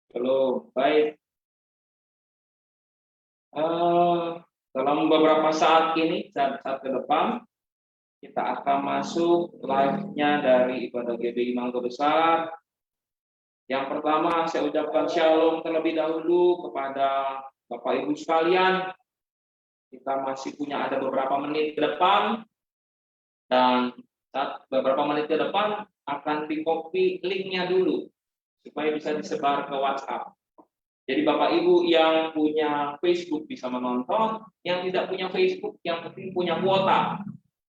Belum, baik. Eh, Dalam beberapa saat ini, saat ke depan, kita akan masuk live-nya dari ibadah GBI Mangga Besar. Yang pertama, saya ucapkan shalom terlebih dahulu kepada Bapak Ibu sekalian. Kita masih punya ada beberapa menit ke depan, dan saat beberapa menit ke depan akan di-copy link-nya dulu, supaya bisa disebar ke WhatsApp. Jadi Bapak Ibu yang punya Facebook bisa menonton, yang tidak punya Facebook, yang penting punya kuota,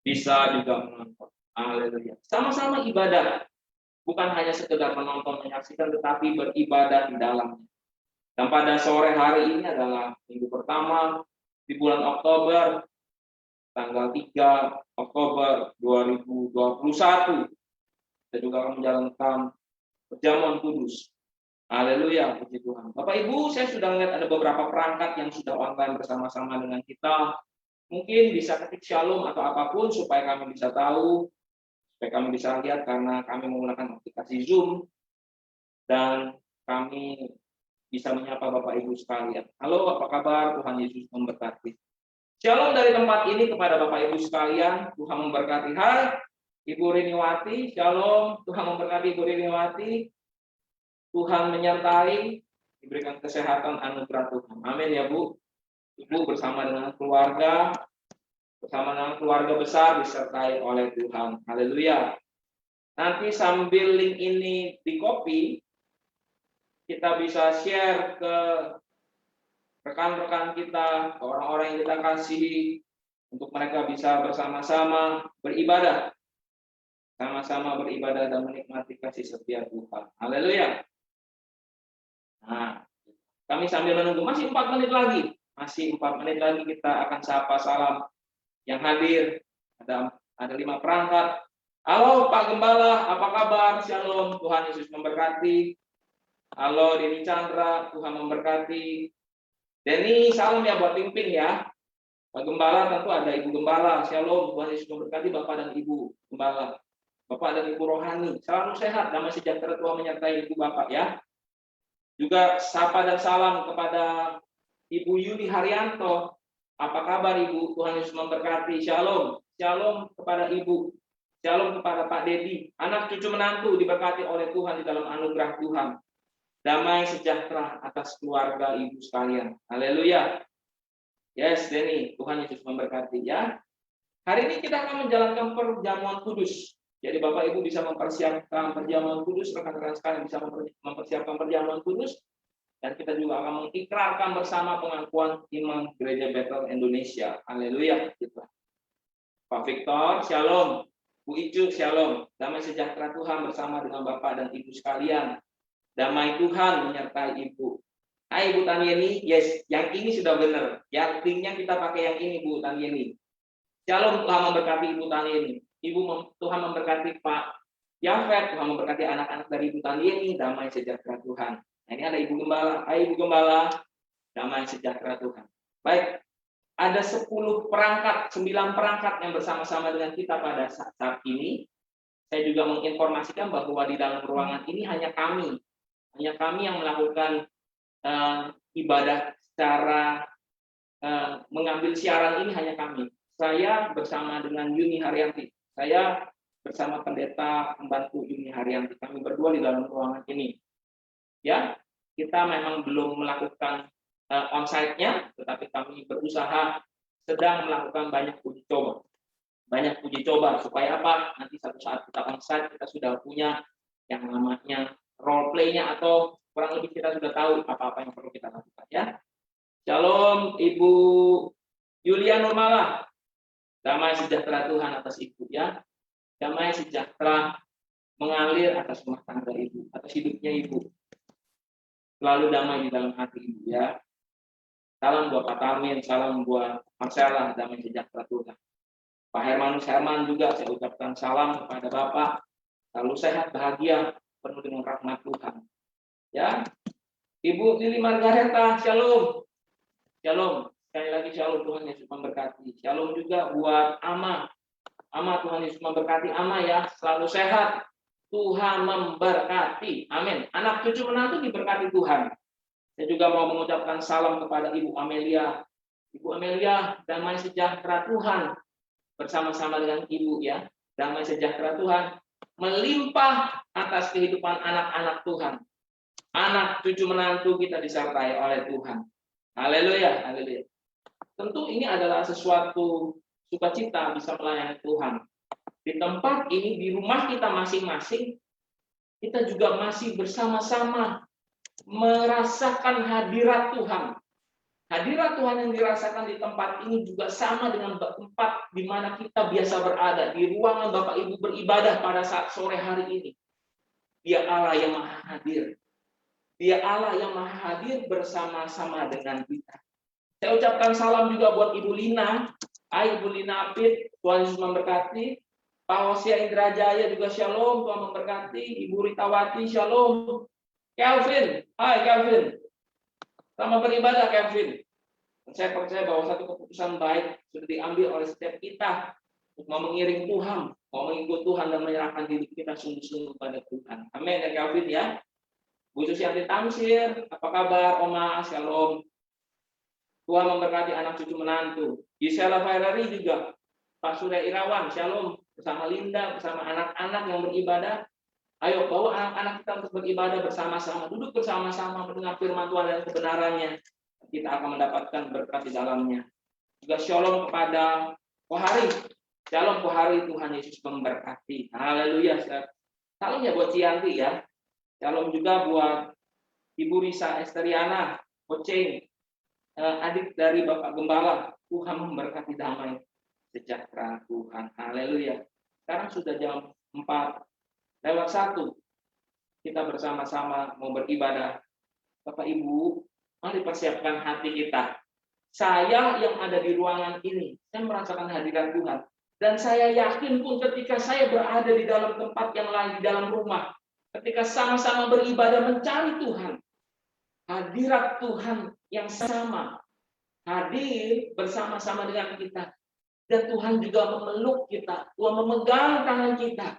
bisa juga menonton. Haleluya. Sama-sama ibadah, bukan hanya sekedar menonton, menyaksikan, tetapi beribadah di dalamnya. Dan pada sore hari ini adalah minggu pertama di bulan Oktober, tanggal 3 Oktober 2021. Kita juga akan menjalankan perjamuan kudus. Haleluya, puji Tuhan. Bapak Ibu, saya sudah melihat ada beberapa perangkat yang sudah online bersama-sama dengan kita. Mungkin bisa ketik shalom atau apapun supaya kami bisa tahu, supaya kami bisa lihat, karena kami menggunakan aplikasi Zoom dan kami bisa menyapa Bapak Ibu sekalian. Halo, apa kabar? Tuhan Yesus memberkati. Shalom dari tempat ini kepada Bapak Ibu sekalian. Tuhan memberkati. Hai, Ibu Riniwati. Shalom. Tuhan memberkati Ibu Riniwati. Tuhan menyertai, diberikan kesehatan anugerah Tuhan. Amin ya Bu. Ibu bersama dengan keluarga besar disertai oleh Tuhan. Haleluya. Nanti sambil link ini di copy, kita bisa share ke rekan-rekan kita, orang-orang yang kita kasihi, untuk mereka bisa bersama-sama beribadah. Sama-sama beribadah dan menikmati kasih setia Tuhan. Haleluya. Nah, kami sambil menunggu, masih 4 menit lagi. Masih 4 menit lagi kita akan sapa salam yang hadir. Ada 5 perangkat. Halo Pak Gembala, apa kabar? Shalom, Tuhan Yesus memberkati. Halo Deni Chandra, Tuhan memberkati. Deni, salam ya buat Pimpin ya. Pak Gembala tentu ada Ibu Gembala. Shalom, Tuhan Yesus memberkati Bapak dan Ibu Gembala. Bapak dan Ibu Rohani, selalu sehat, damai sejahtera Tuhan menyertai Ibu Bapak ya. Juga sapa dan salam kepada Ibu Yudi Haryanto. Apa kabar Ibu? Tuhan Yesus memberkati. Shalom. Shalom kepada Ibu. Shalom kepada Pak Dedi. Anak cucu menantu diberkati oleh Tuhan di dalam anugerah Tuhan. Damai sejahtera atas keluarga Ibu sekalian. Haleluya. Yes, Denny. Tuhan Yesus memberkati ya. Hari ini kita akan menjalankan perjamuan kudus. Jadi Bapak Ibu bisa mempersiapkan perjamuan kudus, rekan-rekan sekalian bisa mempersiapkan perjamuan kudus, dan kita juga akan mengikrarkan bersama pengakuan iman Gereja Bethel Indonesia. Haleluya. Pak Victor, shalom. Bu Icu, shalom. Damai sejahtera Tuhan bersama dengan Bapak dan Ibu sekalian. Damai Tuhan menyertai Ibu. Hai Bu Tanieni, yes, yang ini sudah benar. Yang linknya kita pakai yang ini Bu Tanieni. Shalom, Tuhan memberkati Ibu Tanieni. Tuhan memberkati Pak Yafet, Tuhan memberkati anak-anak dari Ibu Tanieni. Damai sejahtera Tuhan. Nah, ini ada Ibu Gembala. Hai Ibu Gembala, damai sejahtera Tuhan. Baik, ada 10 perangkat, 9 perangkat yang bersama-sama dengan kita pada saat ini. Saya juga menginformasikan bahwa di dalam ruangan ini hanya kami yang melakukan ibadah secara mengambil siaran ini, hanya kami. Saya bersama dengan Yuni Haryanti. Saya bersama pendeta pembantu Yuni Haryanti. Kami berdua di dalam ruangan ini. Ya, kita memang belum melakukan on-site-nya, tetapi kami berusaha sedang melakukan banyak uji coba. Supaya apa? Nanti satu saat kita on-site, kita sudah punya yang namanya role play-nya, atau kurang lebih kita sudah tahu apa-apa yang perlu kita lakukan ya. Shalom Ibu Yulia Nurmala. Damai sejahtera Tuhan atas Ibu ya. Damai sejahtera mengalir atas rumah tangga Ibu, atas hidupnya Ibu. Selalu damai di dalam hati Ibu ya. Salam buat Pak Tarmin, salam buat Marcella, damai sejahtera Tuhan. Pak Hermanus Herman juga saya ucapkan salam kepada Bapak. Selalu sehat, bahagia, penuh dengan rahmat Tuhan. Ya. Ibu Lili Margareta, shalom. Shalom. Sekali lagi shalom, Tuhan Yesus memberkati. Shalom juga buat Ama. Ama, Tuhan Yesus memberkati Ama ya. Selalu sehat. Tuhan memberkati. Amin. Anak cucu menantu diberkati Tuhan. Saya juga mau mengucapkan salam kepada Ibu Amelia. Ibu Amelia, damai sejahtera Tuhan bersama-sama dengan Ibu ya. Damai sejahtera Tuhan melimpah atas kehidupan anak-anak Tuhan. Anak cucu menantu kita disertai oleh Tuhan. Haleluya, haleluya. Tentu ini adalah sesuatu sukacita bisa melayani Tuhan. Di tempat ini, di rumah kita masing-masing, kita juga masih bersama-sama merasakan hadirat Tuhan. Hadirat Tuhan yang dirasakan di tempat ini juga sama dengan tempat di mana kita biasa berada, di ruangan Bapak Ibu beribadah pada saat sore hari ini. Dia Allah yang maha hadir. Dia Allah yang maha hadir bersama-sama dengan kita. Saya ucapkan salam juga buat Ibu Lina. Hai Ibu Lina Apit, Tuhan Yesus memberkati. Pak Hosia Indrajaya juga shalom, Tuhan memberkati. Ibu Ritawati shalom. Kelvin, hai Kelvin. Selamat beribadah Kelvin. Saya percaya bahwa satu keputusan baik sudah diambil oleh setiap kita untuk mau mengiring Tuhan, mau mengikut Tuhan dan menyerahkan diri kita sungguh-sungguh pada Tuhan. Amin ya Kelvin ya. Bu Susianti Tamsir, apa kabar Oma? Shalom. Tuhan memberkati anak cucu menantu. Gisela Ferrari juga. Pak Surya Irawan, shalom. Bersama Linda, bersama anak-anak yang beribadah. Ayo bawa anak-anak kita untuk beribadah bersama-sama. Duduk bersama-sama mendengar firman Tuhan dan kebenarannya. Kita akan mendapatkan berkat di dalamnya. Juga shalom kepada Kohari. Shalom Kohari, Tuhan Yesus memberkati. Haleluya. Salam ya buat Cianti ya. Shalom juga buat Ibu Risa Esteriana, Oceng, adik dari Bapak Gembala. Tuhan memberkati damai sejahtera Tuhan. Haleluya. Sekarang sudah jam 4:01. Kita bersama-sama mau beribadah. Bapak Ibu, mari persiapkan hati kita. Saya yang ada di ruangan ini, saya merasakan hadirat Tuhan. Dan saya yakin pun ketika saya berada di dalam tempat yang lain, di dalam rumah, ketika sama-sama beribadah mencari Tuhan, hadirat Tuhan yang sama hadir bersama-sama dengan kita. Dan Tuhan juga memeluk kita, Tuhan memegang tangan kita.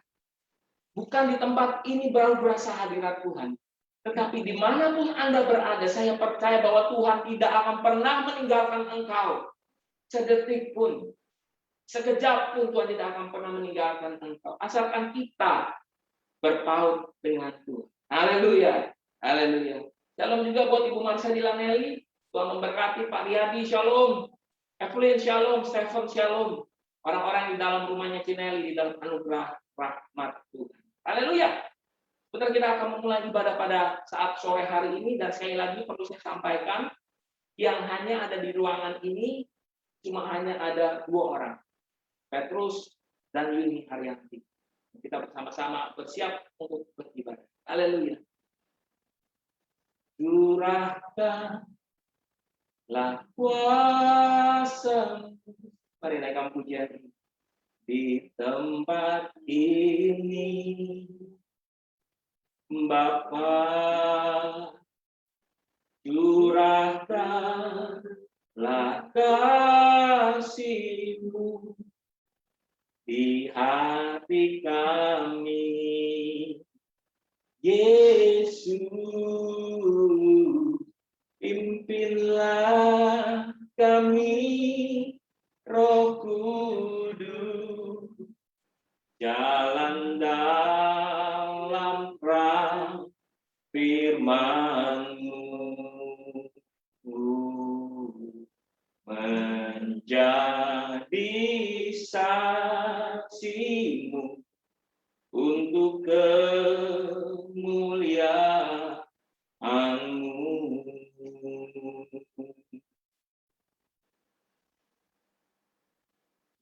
Bukan di tempat ini baru berasa hadirat Tuhan. Tetapi dimanapun Anda berada, saya percaya bahwa Tuhan tidak akan pernah meninggalkan engkau. Sedetik pun, sekejap pun Tuhan tidak akan pernah meninggalkan engkau. Asalkan kita berpaut dengan Tuhan. Haleluya. Haleluya. Shalom juga buat Ibu Marcelina Nelly. Tuhan memberkati Pak Riyadi. Shalom. Evelyn shalom. Stephen shalom. Orang-orang di dalam rumahnya Cinelli, di dalam anugerah rahmat Tuhan. Haleluya. Sebentar kita akan memulai ibadah pada saat sore hari ini. Dan sekali lagi perlu saya sampaikan, yang hanya ada di ruangan ini cuma hanya ada 2 orang. Petrus dan Yuni Haryanti. Kita bersama-sama bersiap untuk beribadah. Haleluya. Curahkanlah kuasa. Mari naikkan pujian di tempat ini. Bapa, curahkanlah kasih-Mu di hati kami. Yesus, pimpinlah kami, Roh Kudus, jalan dalam terang firman-Mu, menjadi saksi-Mu untuk kemuliaan-Mu.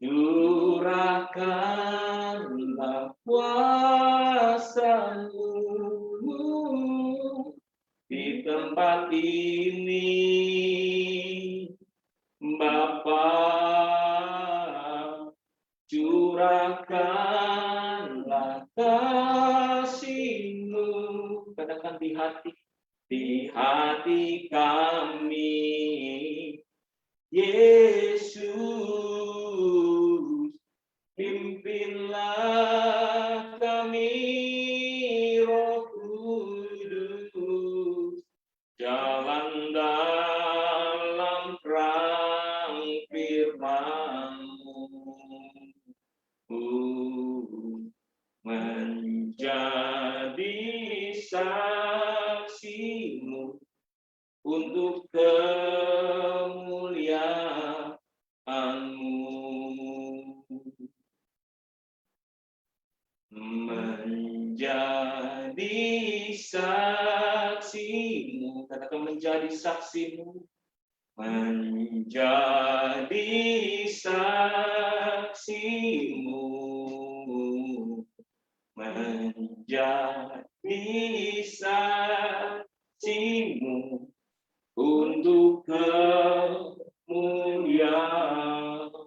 Curahkanlah kuasa-Mu di tempat ini, Bapa. Curahkanlah kasih-Mu, katakan di hati kami. Yesus, pimpinlah kami, jalan dalam terang firman-Mu, menjadi saksi-Mu untuk kemuliaan-Mu, menjadi saksi-Mu, katakan menjadi saksi-Mu, menjadi saksi-Mu, menjadi saksi-Mu untuk kemuliaan-Mu.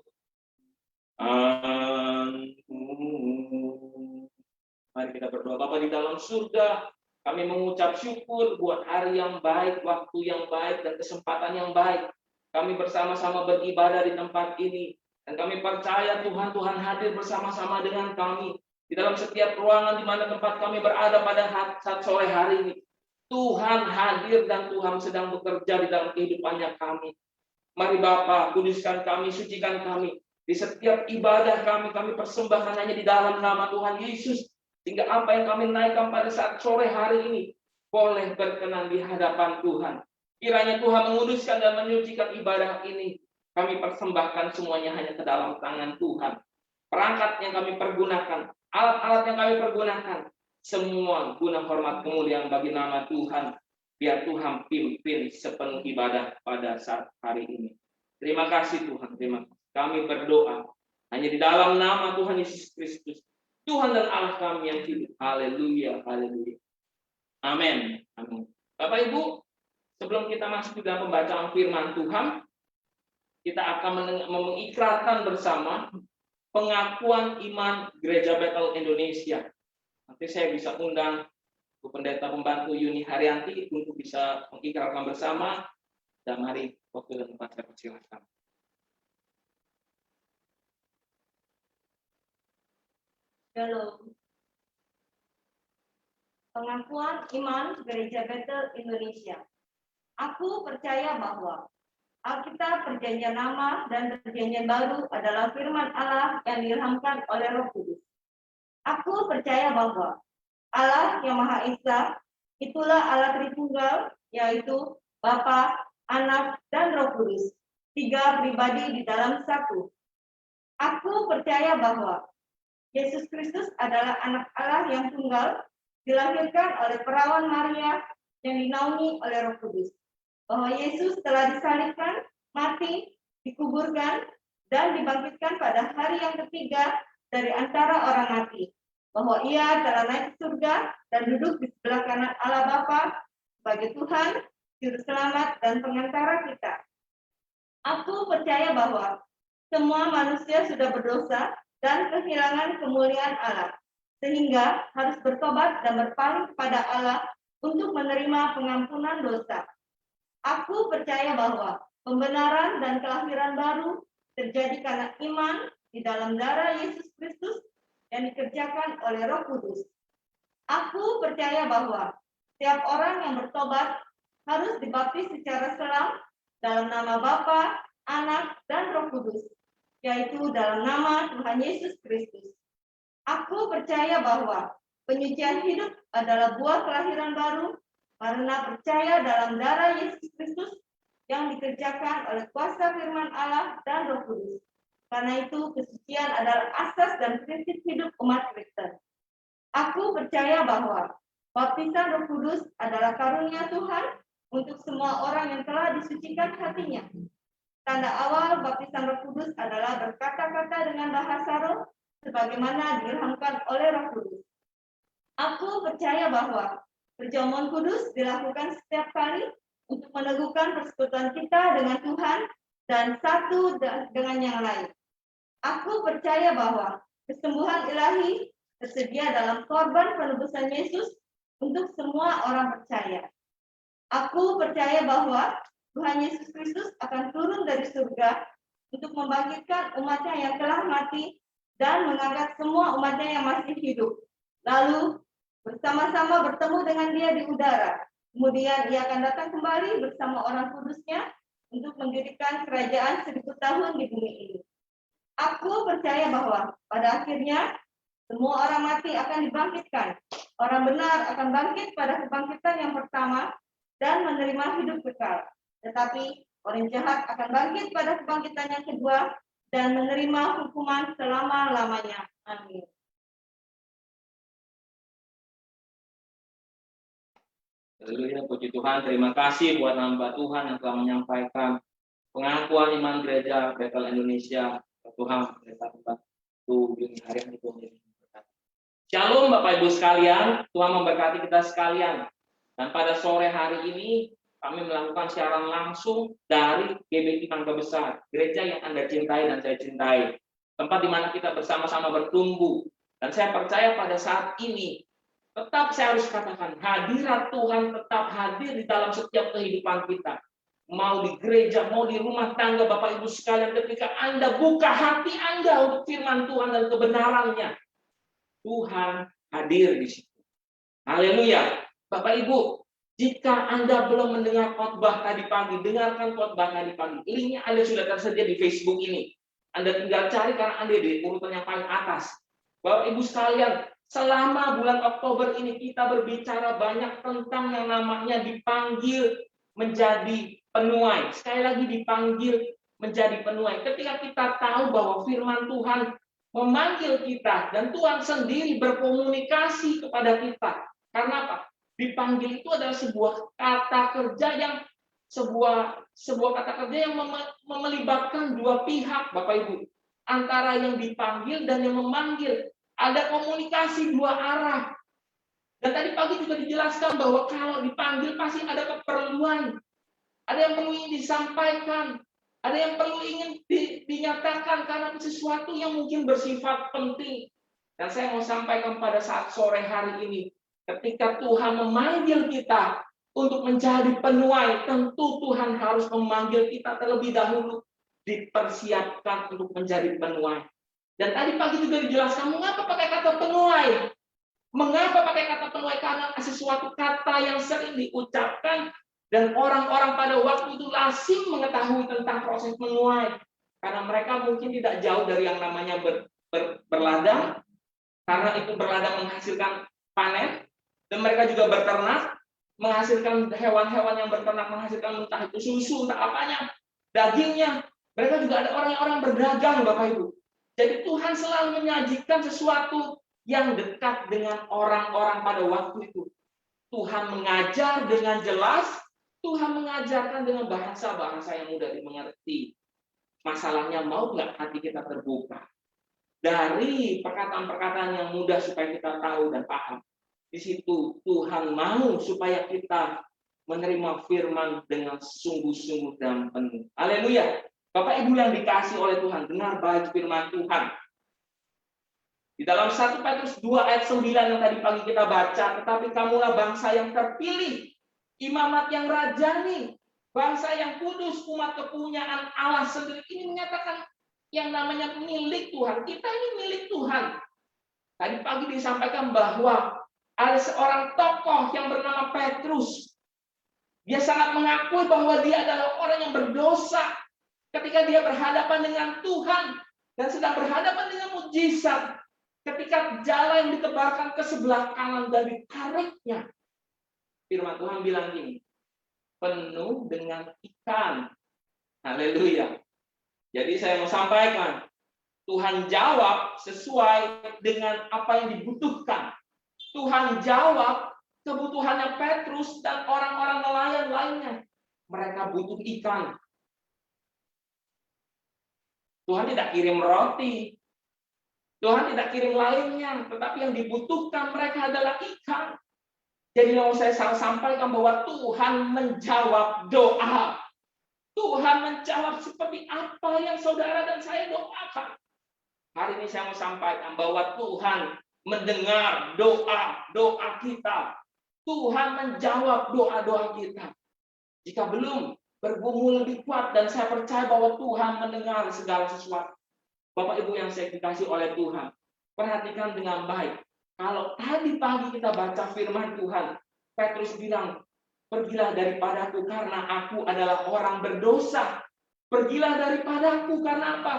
Mari kita berdoa. Bapa di dalam surga, kami mengucap syukur buat hari yang baik, waktu yang baik, dan kesempatan yang baik. Kami bersama-sama beribadah di tempat ini. Dan kami percaya Tuhan hadir bersama-sama dengan kami. Di dalam setiap ruangan di mana tempat kami berada pada saat sore hari ini. Tuhan hadir dan Tuhan sedang bekerja di dalam kehidupannya kami. Mari Bapa, kuduskan kami, sucikan kami. Di setiap ibadah kami persembahkan hanya di dalam nama Tuhan Yesus. Sehingga apa yang kami naikkan pada saat sore hari ini boleh berkenan di hadapan Tuhan. Kiranya Tuhan menguduskan dan menyucikan ibadah ini. Kami persembahkan semuanya hanya ke dalam tangan Tuhan. Perangkat yang kami pergunakan, alat-alat yang kami pergunakan, semua guna hormat kemuliaan bagi nama Tuhan. Biar Tuhan pimpin sepenuh ibadah pada saat hari ini. Terima kasih Tuhan, terima kasih. Kami berdoa hanya di dalam nama Tuhan Yesus Kristus. Tuhan dan Allah kami yang hidup. Haleluya, haleluya. Amin. Amin. Bapak Ibu, sebelum kita masuk ke dalam pembacaan firman Tuhan, kita akan mengikrarkan bersama pengakuan iman Gereja Bethel Indonesia. Nanti saya bisa undang Bu Pendeta Pembantu Yuni Haryanti untuk bisa mengikrarkan bersama. Dan mari waktu dan tempat saya persilahkan. Shalom. Pengakuan iman Gereja Bethel Indonesia. Aku percaya bahwa Alkitab Perjanjian Lama dan Perjanjian Baru adalah firman Allah yang diilhamkan oleh Roh Kudus. Aku percaya bahwa Allah yang Maha Esa itulah Allah Tritunggal, yaitu Bapa, Anak, dan Roh Kudus, 3 pribadi di dalam satu. Aku percaya bahwa Yesus Kristus adalah anak Allah yang tunggal, dilahirkan oleh perawan Maria yang dinaungi oleh Roh Kudus. Bahwa Yesus telah disalibkan, mati, dikuburkan, dan dibangkitkan pada hari yang ketiga dari antara orang mati. Bahwa ia telah naik ke surga dan duduk di sebelah kanan Allah Bapa sebagai Tuhan, Juru Selamat, dan pengantara kita. Aku percaya bahwa semua manusia sudah berdosa dan kehilangan kemuliaan Allah, sehingga harus bertobat dan berpaling kepada Allah untuk menerima pengampunan dosa. Aku percaya bahwa pembenaran dan kelahiran baru terjadi karena iman di dalam darah Yesus Kristus yang dikerjakan oleh Roh Kudus. Aku percaya bahwa setiap orang yang bertobat harus dibaptis secara seram dalam nama Bapa, Anak, dan Roh Kudus, yaitu dalam nama Tuhan Yesus Kristus. Aku percaya bahwa penyucian hidup adalah buah kelahiran baru karena percaya dalam darah Yesus Kristus yang dikerjakan oleh kuasa firman Allah dan Roh Kudus. Karena itu kesucian adalah asas dan prinsip hidup umat Kristen. Aku percaya bahwa baptisan Roh Kudus adalah karunia Tuhan untuk semua orang yang telah disucikan hatinya. Tanda awal baptisan Roh Kudus adalah berkata-kata dengan bahasa roh sebagaimana diilhamkan oleh Roh Kudus. Aku percaya bahwa perjamuan kudus dilakukan setiap kali untuk meneguhkan persekutuan kita dengan Tuhan dan satu dengan yang lain. Aku percaya bahwa kesembuhan ilahi tersedia dalam korban penebusan Yesus untuk semua orang percaya. Aku percaya bahwa Tuhan Yesus Kristus akan turun dari surga untuk membangkitkan umatnya yang telah mati dan mengangkat semua umatnya yang masih hidup. Lalu bersama-sama bertemu dengan Dia di udara Kemudian ia akan datang kembali bersama orang kudusnya untuk mendirikan kerajaan 1000 tahun di bumi ini. Aku percaya bahwa pada akhirnya semua orang mati akan dibangkitkan. Orang benar akan bangkit pada kebangkitan yang pertama dan menerima hidup kekal. Tetapi orang jahat akan bangkit pada kebangkitan yang kedua dan menerima hukuman selama-lamanya. Amin. Haleluya, puji Tuhan. Terima kasih buat hamba Tuhan yang telah menyampaikan pengakuan iman gereja Bethel Indonesia. Tuhan, kita membantu ini hari ini Tuhan. Shalom Bapak Ibu sekalian, Tuhan memberkati kita sekalian. Dan pada sore hari ini kami melakukan siaran langsung dari GBI Mangga Besar, gereja yang Anda cintai dan saya cintai. Tempat di mana kita bersama-sama bertumbuh. Dan saya percaya pada saat ini tetap saya harus katakan, hadirat Tuhan tetap hadir di dalam setiap kehidupan kita. Mau di gereja, mau di rumah tangga, Bapak Ibu sekalian, ketika Anda buka hati Anda untuk firman Tuhan dan kebenarannya, Tuhan hadir di situ. Haleluya. Bapak Ibu, jika Anda belum mendengar khotbah tadi pagi, dengarkan khotbah tadi pagi. Linknya Anda sudah tersedia di Facebook ini. Anda tinggal cari karena Anda di urutan yang paling atas. Bapak Ibu sekalian, selama bulan Oktober ini kita berbicara banyak tentang yang namanya dipanggil menjadi penuai. Sekali lagi dipanggil menjadi penuai. Ketika kita tahu bahwa firman Tuhan memanggil kita dan Tuhan sendiri berkomunikasi kepada kita. Karena apa? Dipanggil itu adalah sebuah kata kerja yang melibatkan dua pihak, Bapak Ibu. Antara yang dipanggil dan yang memanggil. Ada komunikasi dua arah. Dan tadi pagi juga dijelaskan bahwa kalau dipanggil pasti ada keperluan. Ada yang perlu ingin disampaikan. Ada yang perlu ingin dinyatakan karena sesuatu yang mungkin bersifat penting. Dan saya mau sampaikan pada saat sore hari ini. Ketika Tuhan memanggil kita untuk menjadi penuai, tentu Tuhan harus memanggil kita terlebih dahulu. Dipersiapkan untuk menjadi penuai. Dan tadi pagi juga dijelaskan mengapa pakai kata penuai. Mengapa pakai kata penuai? Karena sesuatu kata yang sering diucapkan dan orang-orang pada waktu itu lazim mengetahui tentang proses menuai. Karena mereka mungkin tidak jauh dari yang namanya berladang. Karena itu berladang menghasilkan panen. Dan mereka juga berternak, menghasilkan hewan-hewan yang berternak, menghasilkan entah itu susu, entah apanya, dagingnya. Mereka juga ada orang-orang berdagang, Bapak Ibu. Jadi Tuhan selalu menyajikan sesuatu yang dekat dengan orang-orang pada waktu itu. Tuhan mengajar dengan jelas, Tuhan mengajarkan dengan bahasa-bahasa yang mudah dimengerti. Masalahnya mau nggak hati kita terbuka? Dari perkataan-perkataan yang mudah supaya kita tahu dan paham. Di situ Tuhan mau supaya kita menerima firman dengan sungguh-sungguh dan penuh. Haleluya. Bapak Ibu yang dikasih oleh Tuhan, dengar baik firman Tuhan. Di dalam 1 Petrus 2 ayat 9 yang tadi pagi kita baca, tetapi kamulah bangsa yang terpilih, imamat yang rajani, bangsa yang kudus, umat kepunyaan Allah sendiri. Ini menyatakan yang namanya milik Tuhan. Kita ini milik Tuhan. Tadi pagi disampaikan bahwa ada seorang tokoh yang bernama Petrus. Dia sangat mengakui bahwa dia adalah orang yang berdosa. Ketika dia berhadapan dengan Tuhan dan sedang berhadapan dengan mukjizat, ketika jala yang ditebarkan ke sebelah kanan dan ditariknya, firman Tuhan bilang gini, penuh dengan ikan. Haleluya. Jadi saya mau sampaikan, Tuhan jawab sesuai dengan apa yang dibutuhkan. Tuhan jawab kebutuhannya Petrus dan orang-orang nelayan lainnya. Mereka butuh ikan. Tuhan tidak kirim roti. Tuhan tidak kirim lainnya. Tetapi yang dibutuhkan mereka adalah ikan. Jadi mau saya sampaikan bahwa Tuhan menjawab doa. Tuhan menjawab seperti apa yang saudara dan saya doakan. Hari ini saya mau sampaikan bahwa Tuhan mendengar doa kita. Tuhan menjawab doa-doa kita. Jika belum, bergumul lebih kuat dan saya percaya bahwa Tuhan mendengar segala sesuatu. Bapak Ibu yang saya dikasih oleh Tuhan, perhatikan dengan baik. Kalau tadi pagi kita baca firman Tuhan, Petrus bilang, Pergilah daripadaku karena aku adalah orang berdosa. Pergilah daripadaku karena apa?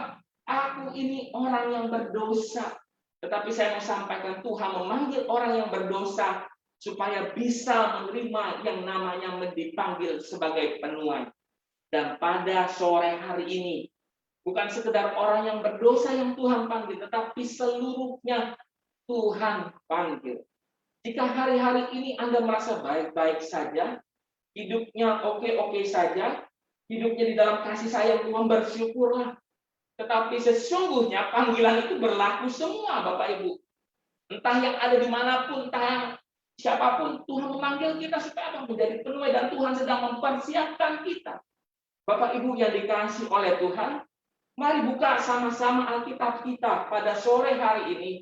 Aku ini orang yang berdosa. Tetapi saya mau sampaikan, Tuhan memanggil orang yang berdosa supaya bisa menerima yang namanya dipanggil sebagai penuai. Dan pada sore hari ini, bukan sekedar orang yang berdosa yang Tuhan panggil, tetapi seluruhnya Tuhan panggil. Jika hari-hari ini Anda merasa baik-baik saja, hidupnya oke-oke saja, hidupnya di dalam kasih sayang Tuhan, bersyukurlah. Tetapi sesungguhnya panggilan itu berlaku semua, Bapak Ibu. Entah yang ada dimanapun, entah yang siapapun, Tuhan memanggil kita supaya menjadi penuai, dan Tuhan sedang mempersiapkan kita. Bapak Ibu yang dikasihi oleh Tuhan, mari buka sama-sama Alkitab kita pada sore hari ini.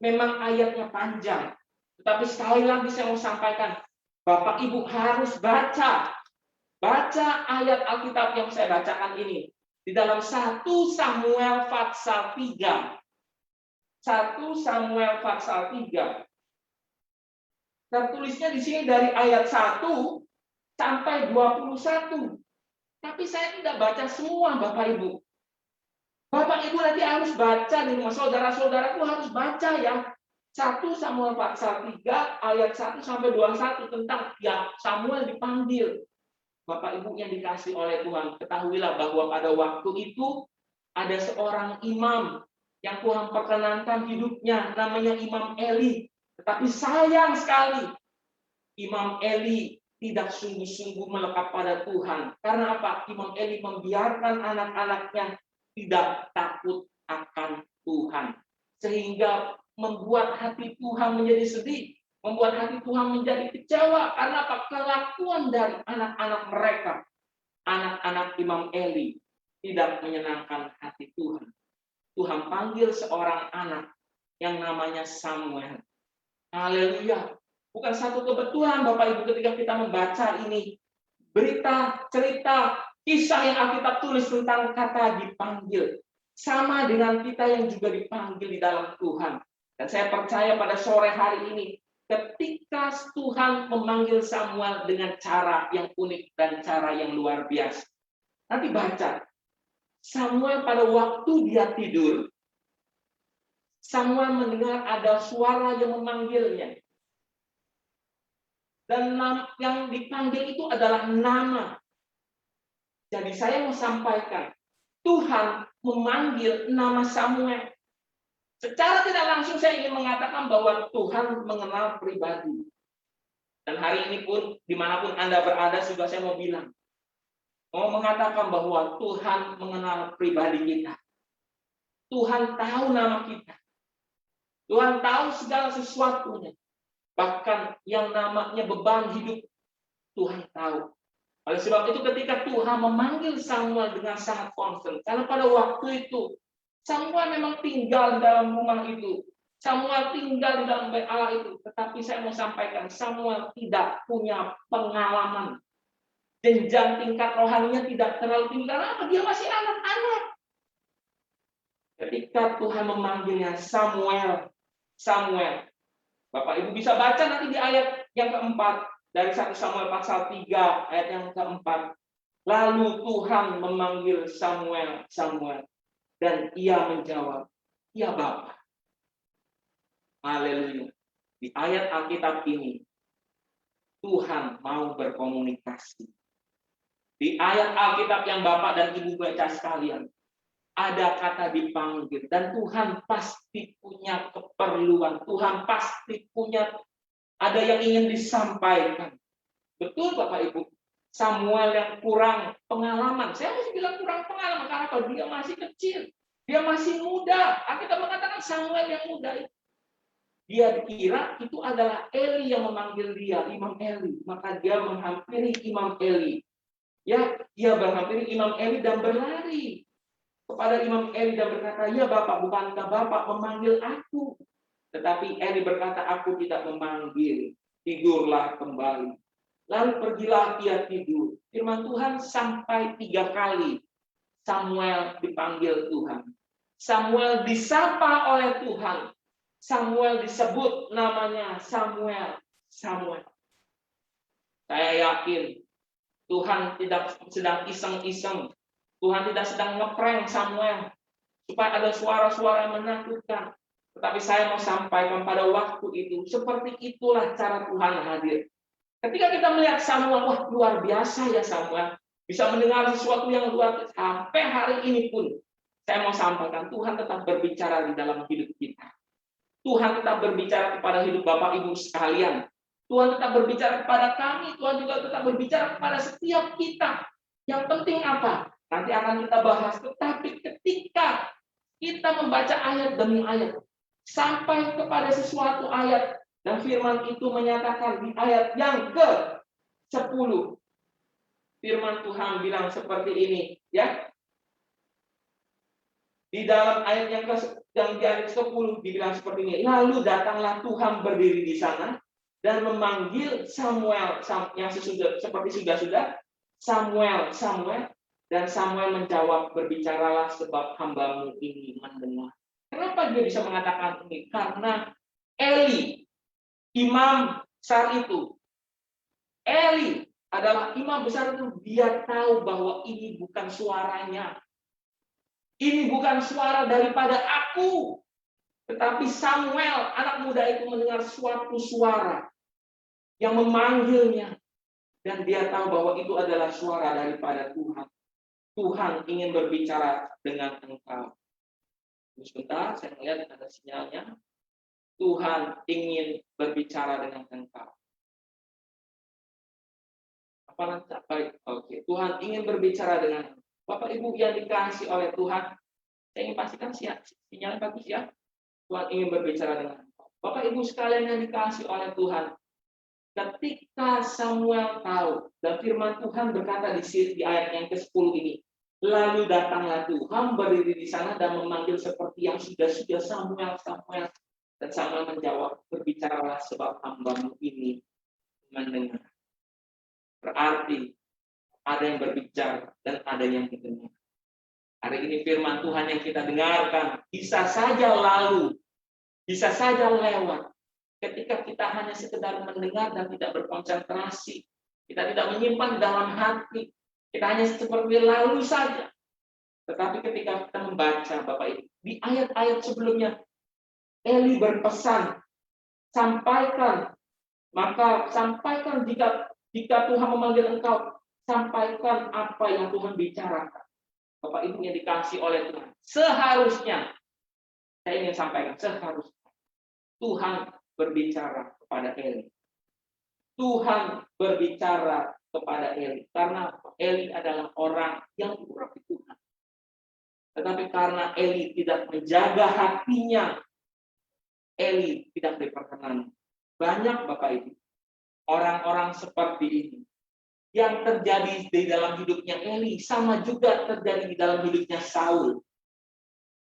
Memang ayatnya panjang, tetapi sekali lagi saya mau sampaikan, Bapak Ibu harus baca ayat Alkitab yang saya bacakan ini di dalam 1 Samuel pasal 3. 1 Samuel pasal 3. Tertulisnya di sini dari ayat 1 sampai 21. Tapi saya tidak baca semua, Bapak Ibu. Bapak Ibu nanti harus baca di rumah, saudara-saudaraku harus baca ya. 1 Samuel pasal 3 ayat 1 sampai 21 tentang ya Samuel dipanggil. Bapak Ibu yang dikasih oleh Tuhan, ketahuilah bahwa pada waktu itu ada seorang imam yang Tuhan perkenankan hidupnya, namanya Imam Eli. Tetapi sayang sekali, Imam Eli tidak sungguh-sungguh melekat pada Tuhan. Karena apa? Imam Eli membiarkan anak-anaknya tidak takut akan Tuhan. Sehingga membuat hati Tuhan menjadi sedih. Membuat hati Tuhan menjadi kecewa. Karena apa? Kelakuan dari anak-anak mereka. Anak-anak Imam Eli tidak menyenangkan hati Tuhan. Tuhan panggil seorang anak yang namanya Samuel. Haleluya. Bukan satu kebetulan Bapak Ibu ketika kita membaca ini. Berita, cerita, kisah yang Alkitab tulis tentang kata dipanggil. Sama dengan kita yang juga dipanggil di dalam Tuhan. Dan saya percaya pada sore hari ini, ketika Tuhan memanggil Samuel dengan cara yang unik dan cara yang luar biasa. Nanti baca. Samuel pada waktu dia tidur, Samuel mendengar ada suara yang memanggilnya. Dan yang dipanggil itu adalah nama. Jadi saya mau sampaikan, Tuhan memanggil nama Samuel. Secara tidak langsung saya ingin mengatakan bahwa Tuhan mengenal pribadi. Dan hari ini pun, dimanapun Anda berada, juga saya mau bilang, mau mengatakan bahwa Tuhan mengenal pribadi kita. Tuhan tahu nama kita. Tuhan tahu segala sesuatunya. Bahkan yang namanya beban hidup, Tuhan tahu. Oleh sebab itu ketika Tuhan memanggil Samuel dengan sangat concern, karena pada waktu itu Samuel memang tinggal di dalam rumah itu. Samuel tinggal di dalam bait Allah itu. Tetapi saya mau sampaikan, Samuel tidak punya pengalaman. Jenjang tingkat rohaninya tidak terlalu tinggi. Karena apa? Dia masih anak-anak. Ketika Tuhan memanggilnya Samuel. Bapak Ibu bisa baca nanti di ayat yang keempat. Dari 1 Samuel pasal 3 ayat yang keempat. Lalu Tuhan memanggil Samuel. Dan ia menjawab, ya Bapa. Haleluya. Di ayat Alkitab ini, Tuhan mau berkomunikasi. Di ayat Alkitab yang Bapak dan Ibu baca sekalian, ada kata dipanggil. Dan Tuhan pasti punya keperluan. Tuhan pasti punya, ada yang ingin disampaikan. Betul Bapak Ibu. Samuel yang kurang pengalaman. Saya masih bilang kurang pengalaman. Karena apa? Dia masih kecil. Dia masih muda. Alkitab mengatakan Samuel yang muda itu. Dia dikira itu adalah Eli yang memanggil dia, Imam Eli. Maka dia menghampiri Imam Eli. Ya, dia menghampiri Imam Eli dan berlari kepada Imam Eli dan berkata, ya Bapak, bukankah Bapak memanggil aku? Tetapi Eli berkata, aku tidak memanggil. Tidurlah kembali. Lalu pergilah dia tidur. Firman Tuhan sampai 3 kali Samuel dipanggil Tuhan. Samuel disapa oleh Tuhan. Samuel disebut namanya Samuel. Saya yakin Tuhan tidak sedang iseng-iseng. Tuhan tidak sedang ngeprank Samuel supaya ada suara-suara yang menakutkan. Tetapi saya mau sampaikan pada waktu itu, seperti itulah cara Tuhan hadir. Ketika kita melihat Samuel, wah luar biasa ya Samuel. Bisa mendengar sesuatu yang luar biasa. Sampai hari ini pun, saya mau sampaikan, Tuhan tetap berbicara di dalam hidup kita. Tuhan tetap berbicara kepada hidup Bapak Ibu sekalian. Tuhan tetap berbicara kepada kami. Tuhan juga tetap berbicara kepada setiap kita. Yang penting apa? Nanti akan kita bahas. Tetapi ketika kita membaca ayat demi ayat, sampai kepada sesuatu ayat, dan firman itu menyatakan di ayat yang ke-10. Firman Tuhan bilang seperti ini, ya. Di dalam ayat yang di ayat 10 dibilang seperti ini. Lalu datanglah Tuhan berdiri di sana dan memanggil Samuel yang seperti sudah Samuel, Samuel, dan Samuel menjawab, berbicaralah sebab hambamu ini mendengar. Kenapa dia bisa mengatakan ini? Karena Eli, imam besar itu, Eli adalah imam besar itu, dia tahu bahwa ini bukan suaranya. Ini bukan suara daripada aku. Tetapi Samuel, anak muda itu mendengar suatu suara yang memanggilnya. Dan dia tahu bahwa itu adalah suara daripada Tuhan. Tuhan ingin berbicara dengan engkau. Sebentar, saya melihat ada sinyalnya. Tuhan ingin berbicara dengan engkau. Oke. Tuhan ingin berbicara dengan Bapak Ibu yang dikasihi oleh Tuhan. Saya ingin pastikan sinyalnya bagus ya. Tuhan ingin berbicara dengan Bapak Ibu sekalian yang dikasihi oleh Tuhan. Ketika Samuel tahu, dan firman Tuhan berkata di ayat yang ke-10 ini, lalu datanglah Tuhan berdiri di sana dan memanggil seperti yang sudah Samuel. Dan Samuel menjawab, berbicaralah sebab hambamu ini mendengar. Berarti ada yang berbicara dan ada yang mendengar. Hari ini firman Tuhan yang kita dengarkan bisa saja lalu, bisa saja lewat. Ketika kita hanya sekedar mendengar dan tidak berkonsentrasi, kita tidak menyimpan dalam hati, kita hanya seperti lalu saja. Tetapi ketika kita membaca, Bapak Ibu, di ayat-ayat sebelumnya, Eli berpesan, sampaikan jika Tuhan memanggil engkau, sampaikan apa yang Tuhan bicarakan. Bapak Ibu yang dikasihi oleh Tuhan, seharusnya, saya ingin sampaikan, seharusnya Tuhan berbicara kepada Eli. Tuhan berbicara kepada Eli. Karena Eli adalah orang yang murah Tuhan. Tetapi karena Eli tidak menjaga hatinya, Eli tidak diperkenan. Banyak Bapak Ibu, orang-orang seperti ini. Yang terjadi di dalam hidupnya Eli, sama juga terjadi di dalam hidupnya Saul.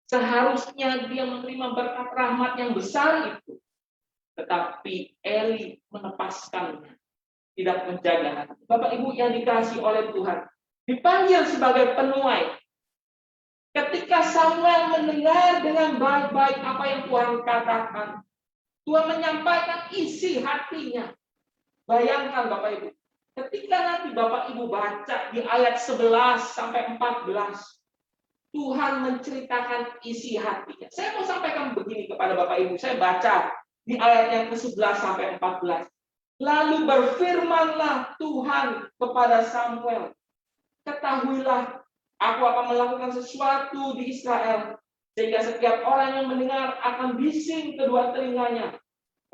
Seharusnya dia menerima berkat rahmat yang besar itu. Tetapi Eli melepaskannya, tidak menjaga hati. Bapak Ibu yang dikasihi oleh Tuhan, dipanggil sebagai penuai. Ketika Samuel mendengar dengan baik-baik apa yang Tuhan katakan, Tuhan menyampaikan isi hatinya. Bayangkan Bapak Ibu, ketika nanti Bapak Ibu baca di ayat 11 sampai 14, Tuhan menceritakan isi hatinya. Saya mau sampaikan begini kepada Bapak Ibu, saya baca di ayat yang ke-11 sampai 14. Lalu berfirmanlah Tuhan kepada Samuel, ketahuilah, aku akan melakukan sesuatu di Israel, sehingga setiap orang yang mendengar akan bising kedua telinganya.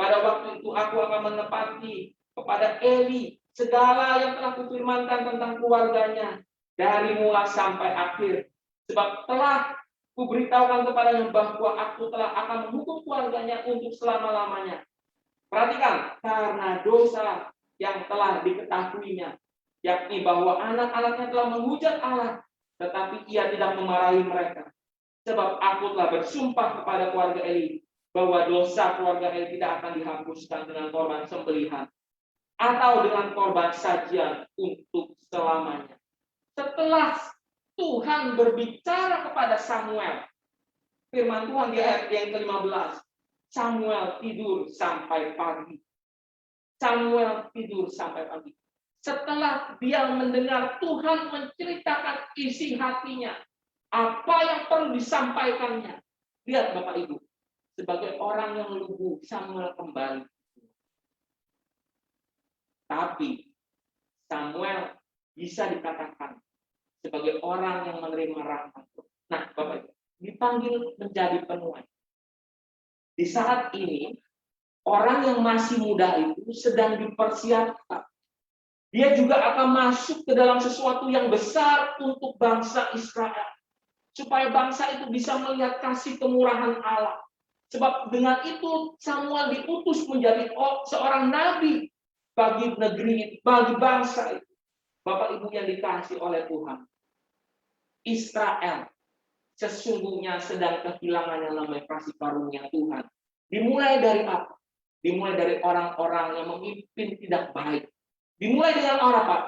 Pada waktu itu aku akan menepati kepada Eli segala yang telah kufirmankan tentang keluarganya, dari mula sampai akhir. Sebab telah kuberitahukan kepadanya bahwa aku telah akan menghukum keluarganya untuk selama-lamanya. Perhatikan, karena dosa yang telah diketahuinya, yakni bahwa anak-anaknya telah menghujat Allah, tetapi ia tidak memarahi mereka. Sebab aku telah bersumpah kepada keluarga Eli, bahwa dosa keluarga Eli tidak akan dihapuskan dengan korban sembelihan, atau dengan korban sajian untuk selamanya. Setelah Tuhan berbicara kepada Samuel, firman Tuhan di ayat yang ke-15, Samuel tidur sampai pagi. Samuel tidur sampai pagi. setelah dia mendengar Tuhan menceritakan isi hatinya, apa yang perlu disampaikannya. Lihat Bapak Ibu, sebagai orang yang lugu, Samuel kembali. Tapi Samuel bisa dikatakan sebagai orang yang menerima rahmat. Nah, Bapak Ibu, dipanggil menjadi penuai. Di saat ini, orang yang masih muda itu sedang dipersiapkan. Dia juga akan masuk ke dalam sesuatu yang besar untuk bangsa Israel. Supaya bangsa itu bisa melihat kasih kemurahan Allah. Sebab dengan itu Samuel diutus menjadi seorang nabi bagi negeri, bagi bangsa itu. Bapak Ibu yang dikasihi oleh Tuhan. Israel sesungguhnya sedang kehilangan yang namanya kasih karunia Tuhan. Dimulai dari apa? Dimulai dari orang-orang yang memimpin tidak baik. Dimulai dengan orang Pak,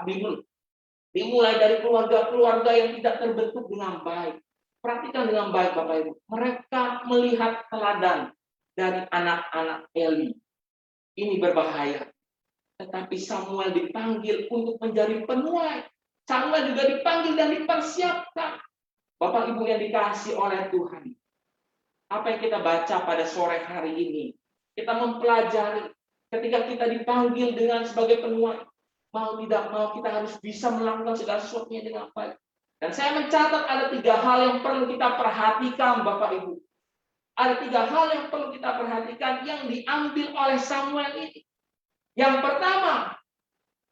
dimulai dari keluarga-keluarga yang tidak terbentuk dengan baik. Perhatikan dengan baik Bapak Ibu. Mereka melihat teladan dari anak-anak Eli. Ini berbahaya. Tetapi Samuel dipanggil untuk menjadi penuai. Samuel juga dipanggil dan dipersiapkan. Bapak Ibu yang dikasihi oleh Tuhan. Apa yang kita baca pada sore hari ini? Kita mempelajari ketika kita dipanggil dengan sebagai penuai. Mau tidak mau kita harus bisa melakukan segala sesuatunya dengan baik. Dan saya mencatat ada 3 hal yang perlu kita perhatikan Bapak Ibu. Ada 3 hal yang perlu kita perhatikan yang diambil oleh Samuel ini. Yang pertama,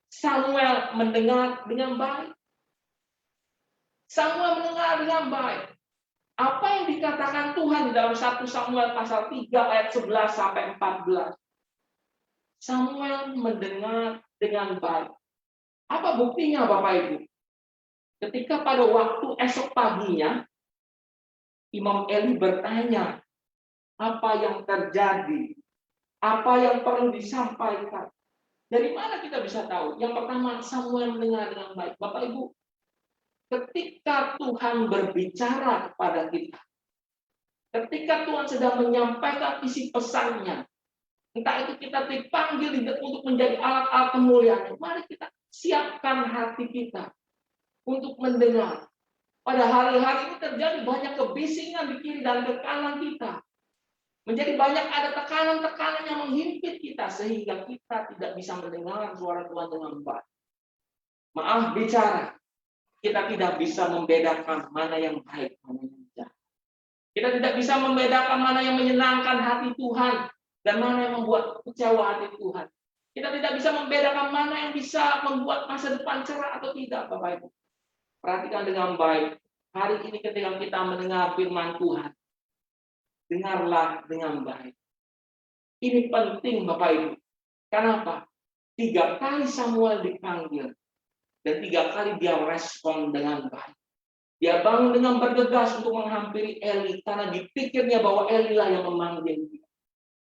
Samuel mendengar dengan baik. Samuel mendengar dengan baik. Apa yang dikatakan Tuhan di dalam 1 Samuel pasal 3 ayat 11 sampai 14. Samuel mendengar dengan baik. Apa buktinya Bapak Ibu? Ketika pada waktu esok paginya, Imam Eli bertanya, apa yang terjadi? Apa yang perlu disampaikan? Dari mana kita bisa tahu? Yang pertama, Samuel mendengar dengan baik. Bapak Ibu, ketika Tuhan berbicara kepada kita, ketika Tuhan sedang menyampaikan isi pesannya, entah itu kita dipanggil untuk menjadi alat-alat kemuliaan, mari kita siapkan hati kita untuk mendengar. Pada hari-hari ini terjadi banyak kebisingan di kiri dan ke kanan kita. Menjadi banyak ada tekanan-tekanan yang menghimpit kita sehingga kita tidak bisa mendengar suara Tuhan dengan baik. Maaf bicara, kita tidak bisa membedakan mana yang baik, mana yang jahat. Kita tidak bisa membedakan mana yang menyenangkan hati Tuhan dan mana yang membuat kecewa hati Tuhan. Kita tidak bisa membedakan mana yang bisa membuat masa depan cerah atau tidak, Bapak Ibu. Perhatikan dengan baik. Hari ini ketika kita mendengar firman Tuhan, dengarlah dengan baik. Ini penting Bapak Ibu. Kenapa? 3 kali Samuel dipanggil. Dan 3 kali dia respon dengan baik. Dia bangun dengan bergegas untuk menghampiri Eli. Karena dipikirnya bahwa Eli lah yang memanggil dia.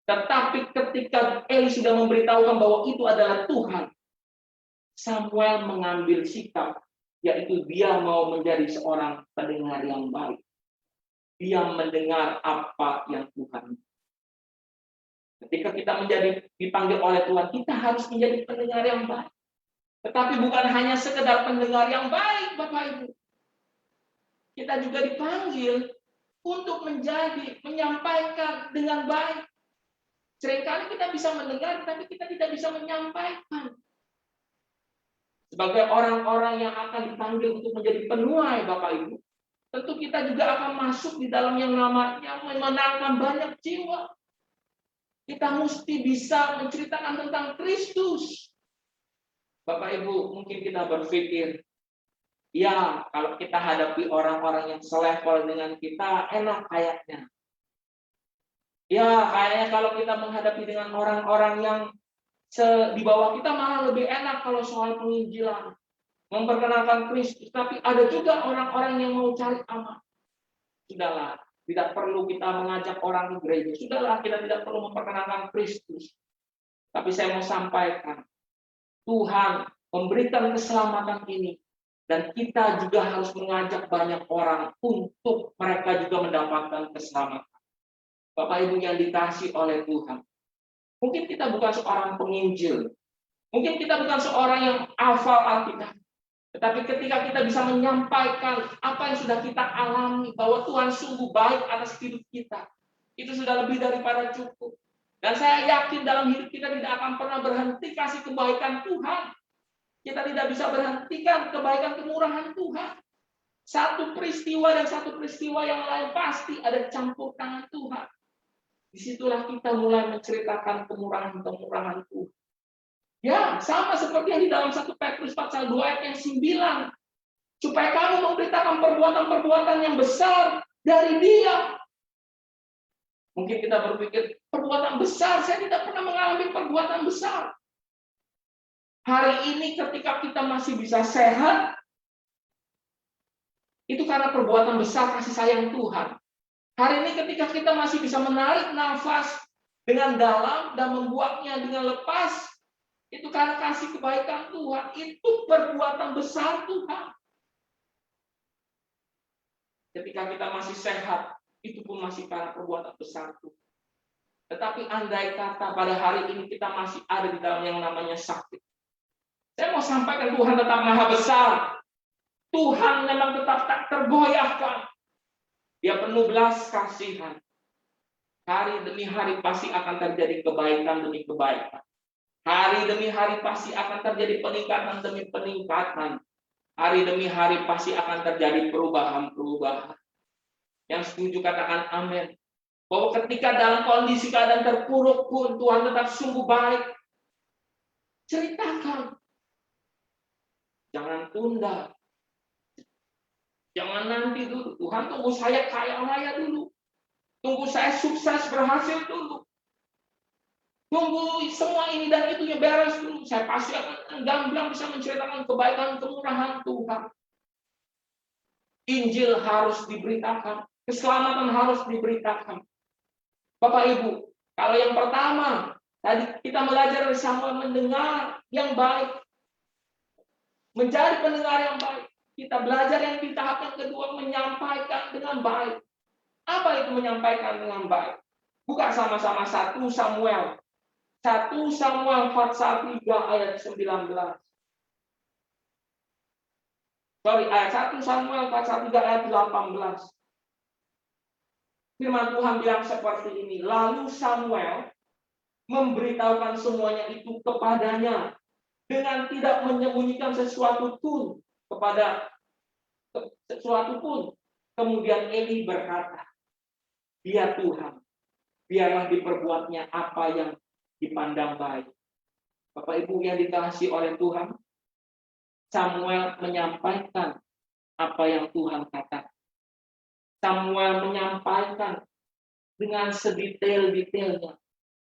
Tetapi ketika Eli sudah memberitahukan bahwa itu adalah Tuhan, Samuel mengambil sikap. Yaitu dia mau menjadi seorang pendengar yang baik. Dia mendengar apa yang Tuhan. Ketika kita dipanggil oleh Tuhan, kita harus menjadi pendengar yang baik. Tetapi bukan hanya sekedar pendengar yang baik, Bapak Ibu. Kita juga dipanggil untuk menyampaikan dengan baik. Seringkali kita bisa mendengar, tapi kita tidak bisa menyampaikan. Sebagai orang-orang yang akan dipanggil untuk menjadi penuai, Bapak Ibu, tentu kita juga akan masuk di dalam yang namanya memenangkan banyak jiwa. Kita mesti bisa menceritakan tentang Kristus. Bapak Ibu, mungkin kita berpikir, ya kalau kita hadapi orang-orang yang selevel dengan kita, enak kayaknya. Ya kayaknya kalau kita menghadapi dengan orang-orang yang di bawah kita malah lebih enak kalau soal penginjilan. Memperkenalkan Kristus. Tapi ada juga orang-orang yang mau cari aman. Sudahlah, tidak perlu kita mengajak orang ke gereja. Sudahlah, kita tidak perlu memperkenalkan Kristus. Tapi saya mau sampaikan, Tuhan memberikan keselamatan ini. Dan kita juga harus mengajak banyak orang untuk mereka juga mendapatkan keselamatan. Bapak Ibu yang dikasihi oleh Tuhan. Mungkin kita bukan seorang penginjil. Mungkin kita bukan seorang yang hafal Alkitab, tetapi ketika kita bisa menyampaikan apa yang sudah kita alami, bahwa Tuhan sungguh baik atas hidup kita, itu sudah lebih daripada cukup. Dan saya yakin dalam hidup kita tidak akan pernah berhenti kasih kebaikan Tuhan. Kita tidak bisa berhentikan kebaikan kemurahan Tuhan. Satu peristiwa dan satu peristiwa yang lain pasti ada campur tangan Tuhan. Disitulah kita mulai menceritakan kemurahan-kemurahan Tuhan. Ya, sama seperti yang di dalam 1 Petrus pasal 2 ayat yang 9. Supaya kamu memberitakan perbuatan-perbuatan yang besar dari Dia. Mungkin kita berpikir, perbuatan besar, saya tidak pernah mengalami perbuatan besar. Hari ini ketika kita masih bisa sehat, itu karena perbuatan besar kasih sayang Tuhan. Hari ini ketika kita masih bisa menarik nafas dengan dalam dan membuatnya dengan lepas, itu karena kasih kebaikan Tuhan. Itu perbuatan besar Tuhan. Ketika kita masih sehat, itu pun masih karena perbuatan besar Tuhan. Tetapi andai kata pada hari ini kita masih ada di dalam yang namanya sakit. Saya mau sampaikan Tuhan tetap maha besar. Tuhan memang tetap tak tergoyahkan. Dia penuh belas kasihan. Hari demi hari pasti akan terjadi kebaikan demi kebaikan. Hari demi hari pasti akan terjadi peningkatan demi peningkatan. Hari demi hari pasti akan terjadi perubahan-perubahan. Yang setuju katakan amin. Bahwa ketika dalam kondisi keadaan terpuruk pun Tuhan tetap sungguh baik. Ceritakan. Jangan tunda. Jangan nanti dulu. Tuhan tunggu saya kaya raya dulu. Tunggu saya sukses berhasil dulu. Tunggu semua ini dan itu yang beres dulu. Saya pasti akan gamblang bisa menceritakan kebaikan kemurahan Tuhan. Injil harus diberitakan. Keselamatan harus diberitakan. Bapak Ibu, kalau yang pertama, tadi kita belajar bersama mendengar yang baik. Menjadi pendengar yang baik. Kita belajar yang di tahap yang kedua, menyampaikan dengan baik. Apa itu menyampaikan dengan baik? Buka sama-sama 1 Samuel. 1 Samuel pasal 3 ayat 19. Ayat 1 Samuel pasal 3 ayat 18. Firman Tuhan bilang seperti ini. Lalu Samuel memberitahukan semuanya itu kepadanya dengan tidak menyembunyikan sesuatu pun kepada sesuatu pun. Kemudian Eli berkata, "Ya Tuhan, biarlah diperbuatnya apa yang dipandang baik." Bapak Ibu yang dikasihi oleh Tuhan, Samuel menyampaikan apa yang Tuhan katakan. Samuel menyampaikan dengan sedetail-detailnya,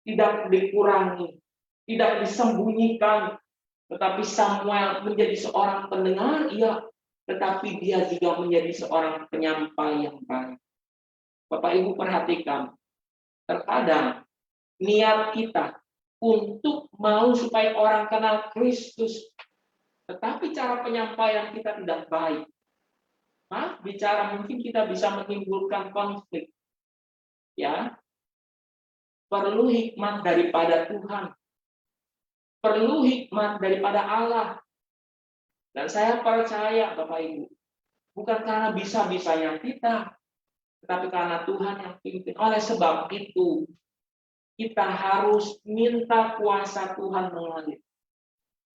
tidak dikurangi, tidak disembunyikan, tetapi Samuel menjadi seorang pendengar, iya, tetapi dia juga menjadi seorang penyampai yang baik. Bapak Ibu perhatikan, terkadang niat kita untuk mau supaya orang kenal Kristus, tetapi cara penyampaian kita tidak baik. Bicara mungkin kita bisa menimbulkan konflik. Ya, perlu hikmat daripada Tuhan. Perlu hikmat daripada Allah. Dan saya percaya Bapak Ibu, bukan karena bisa-bisanya kita, tetapi karena Tuhan yang pimpin. Oleh sebab itu, kita harus minta kuasa Tuhan mengalir.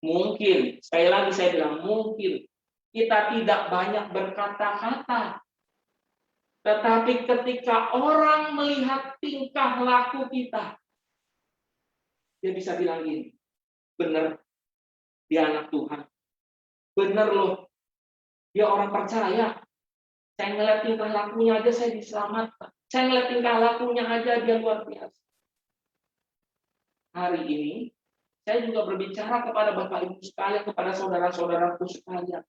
Mungkin, sekali lagi saya bilang mungkin, kita tidak banyak berkata-kata. Tetapi ketika orang melihat tingkah laku kita, dia bisa bilang gini, benar, dia anak Tuhan. Benar loh, dia orang percaya. Saya ngeliat tingkah lakunya aja saya diselamatkan. Saya ngeliat tingkah lakunya aja dia luar biasa. Hari ini, saya juga berbicara kepada Bapak Ibu sekalian, kepada saudara-saudaraku sekalian.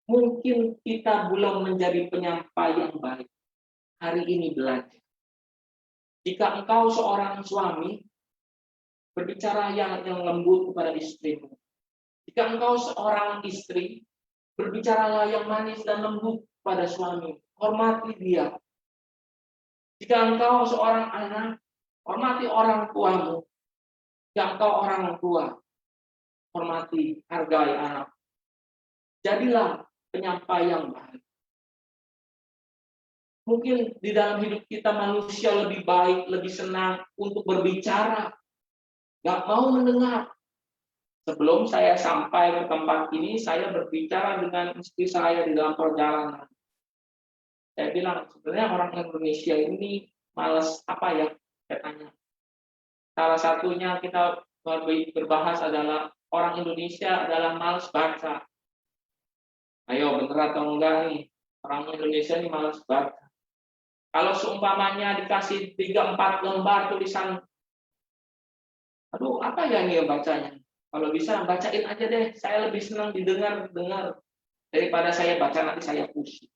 Mungkin kita belum menjadi penyampai yang baik. Hari ini belajar. Jika engkau seorang suami, berbicara yang lembut kepada istrimu. Jika engkau seorang istri, berbicaralah yang manis dan lembut pada suami. Hormati dia. Jika engkau seorang anak, hormati orang tuamu. Jika engkau orang tua, hormati, hargai anak. Jadilah penyampai yang baik. Mungkin di dalam hidup kita manusia lebih baik, lebih senang untuk berbicara, nggak mau mendengar. Sebelum saya sampai ke tempat ini, saya berbicara dengan istri saya di dalam perjalanan. Saya bilang, sebenarnya orang Indonesia ini malas apa ya? Saya tanya. Salah satunya kita berbahas adalah orang Indonesia adalah malas baca. Ayo, bener atau enggak nih? Orang Indonesia ini malas baca. Kalau seumpamanya dikasih 3-4 lembar tulisan, aduh apa ya nih bacanya? Kalau bisa bacain aja deh, saya lebih senang dengar daripada saya baca nanti saya pusing.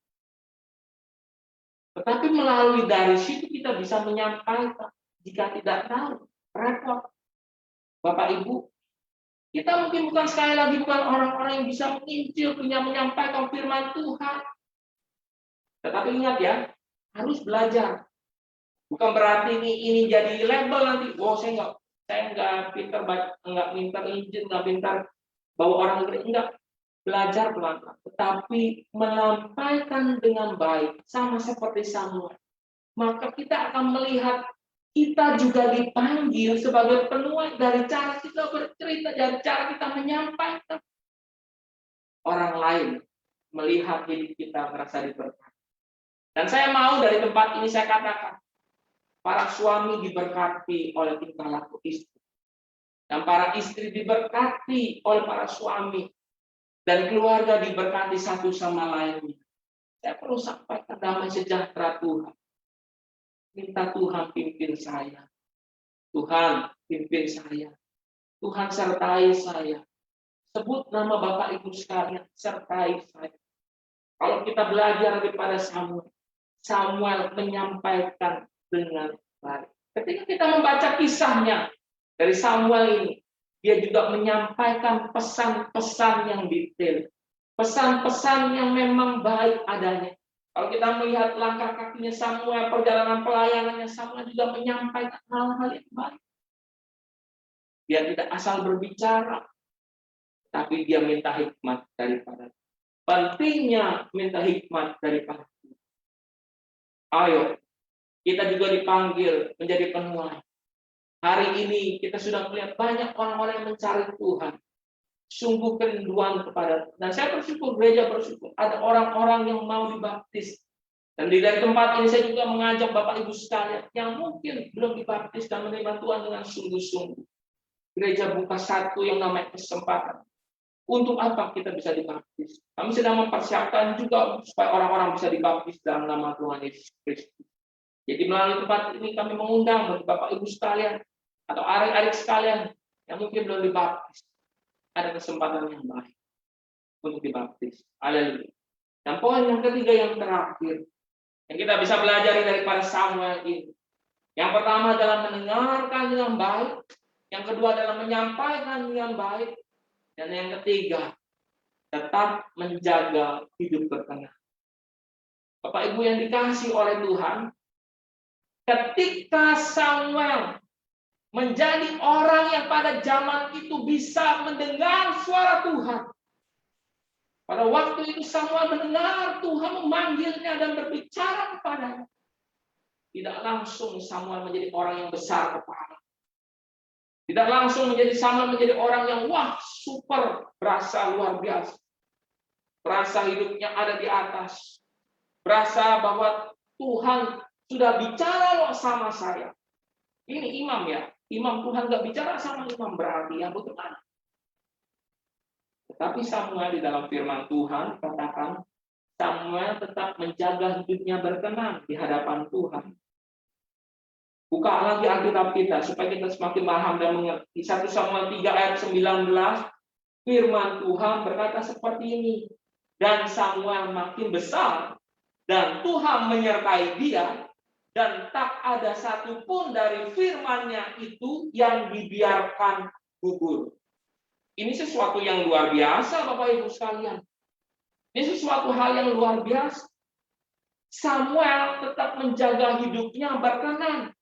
Tetapi melalui dari situ kita bisa menyampaikan. Jika tidak tahu, repot. Bapak Ibu, kita mungkin bukan sekali lagi bukan orang-orang yang bisa menginjil, punya menyampaikan firman Tuhan. Tetapi ingat ya, harus belajar. Bukan berarti ini jadi label nanti. Oh, saya nggak pintar Injil, nggak pintar bawa orang Inggris, enggak. Belajar pelan-pelan, tetapi melampaikan dengan baik, sama seperti Samuel. Maka kita akan melihat kita juga dipanggil sebagai penuai dari cara kita bercerita, dari cara kita menyampaikan. Orang lain melihat hidup kita merasa diberkati. Dan saya mau dari tempat ini saya katakan, para suami diberkati oleh tingkah laku istri. Dan para istri diberkati oleh para suami. Dan keluarga diberkati satu sama lainnya. Saya perlu sampaikan damai sejahtera Tuhan. Minta Tuhan pimpin saya. Tuhan pimpin saya. Tuhan sertai saya. Sebut nama Bapak Ibu sekalian, sertai saya. Kalau kita belajar daripada Samuel, Samuel menyampaikan dengan baik. Ketika kita membaca kisahnya dari Samuel ini, dia juga menyampaikan pesan-pesan yang detail. Pesan-pesan yang memang baik adanya. Kalau kita melihat langkah kakinya Samuel, perjalanan pelayanannya Samuel juga menyampaikan hal-hal yang baik. Dia tidak asal berbicara, tapi dia minta hikmat daripada. Pentingnya minta hikmat daripada. Ayo, kita juga dipanggil menjadi penuai. Hari ini kita sudah melihat banyak orang-orang yang mencari Tuhan. Sungguh kerinduan kepada. Dan saya bersyukur, gereja bersyukur. Ada orang-orang yang mau dibaptis. Dan di dari tempat ini saya juga mengajak Bapak Ibu sekalian yang mungkin belum dibaptis dan menerima Tuhan dengan sungguh-sungguh. Gereja buka satu yang namanya kesempatan. Untuk apa kita bisa dibaptis? Kami sedang mempersiapkan juga supaya orang-orang bisa dibaptis dalam nama Tuhan Yesus Kristus. Jadi melalui tempat ini kami mengundang bagi Bapak Ibu sekalian atau adik-adik sekalian yang mungkin belum dibaptis, ada kesempatan yang baik untuk dibaptis. Haleluya. Dan poin yang ketiga yang terakhir yang kita bisa belajar daripada Samuel ini. Yang pertama adalah mendengarkan dengan baik, yang kedua adalah menyampaikan dengan baik, dan yang ketiga tetap menjaga hidup berkenan. Bapak Ibu yang dikasihi oleh Tuhan, ketika Samuel menjadi orang yang pada zaman itu bisa mendengar suara Tuhan. Pada waktu itu Samuel mendengar Tuhan memanggilnya dan berbicara kepadanya. Tidak langsung Samuel menjadi orang yang besar kepala. Tidak langsung menjadi Samuel menjadi orang yang wah super, berasa luar biasa. Berasa hidupnya ada di atas. Berasa bahwa Tuhan sudah bicara loh sama saya. Ini imam ya. Imam Tuhan gak bicara sama imam berarti yang bagaimana? Tetapi Samuel di dalam firman Tuhan katakan Samuel tetap menjaga hidupnya berkenan di hadapan Tuhan. Buka lagi Alkitab kita supaya kita semakin paham dan mengerti. 1 Samuel 3 ayat 19 firman Tuhan berkata seperti ini. Dan Samuel makin besar dan Tuhan menyertai dia. Dan tak ada satupun dari firman-Nya itu yang dibiarkan gugur. Ini sesuatu yang luar biasa, Bapak Ibu sekalian. Ini sesuatu hal yang luar biasa. Samuel tetap menjaga hidupnya berkenan.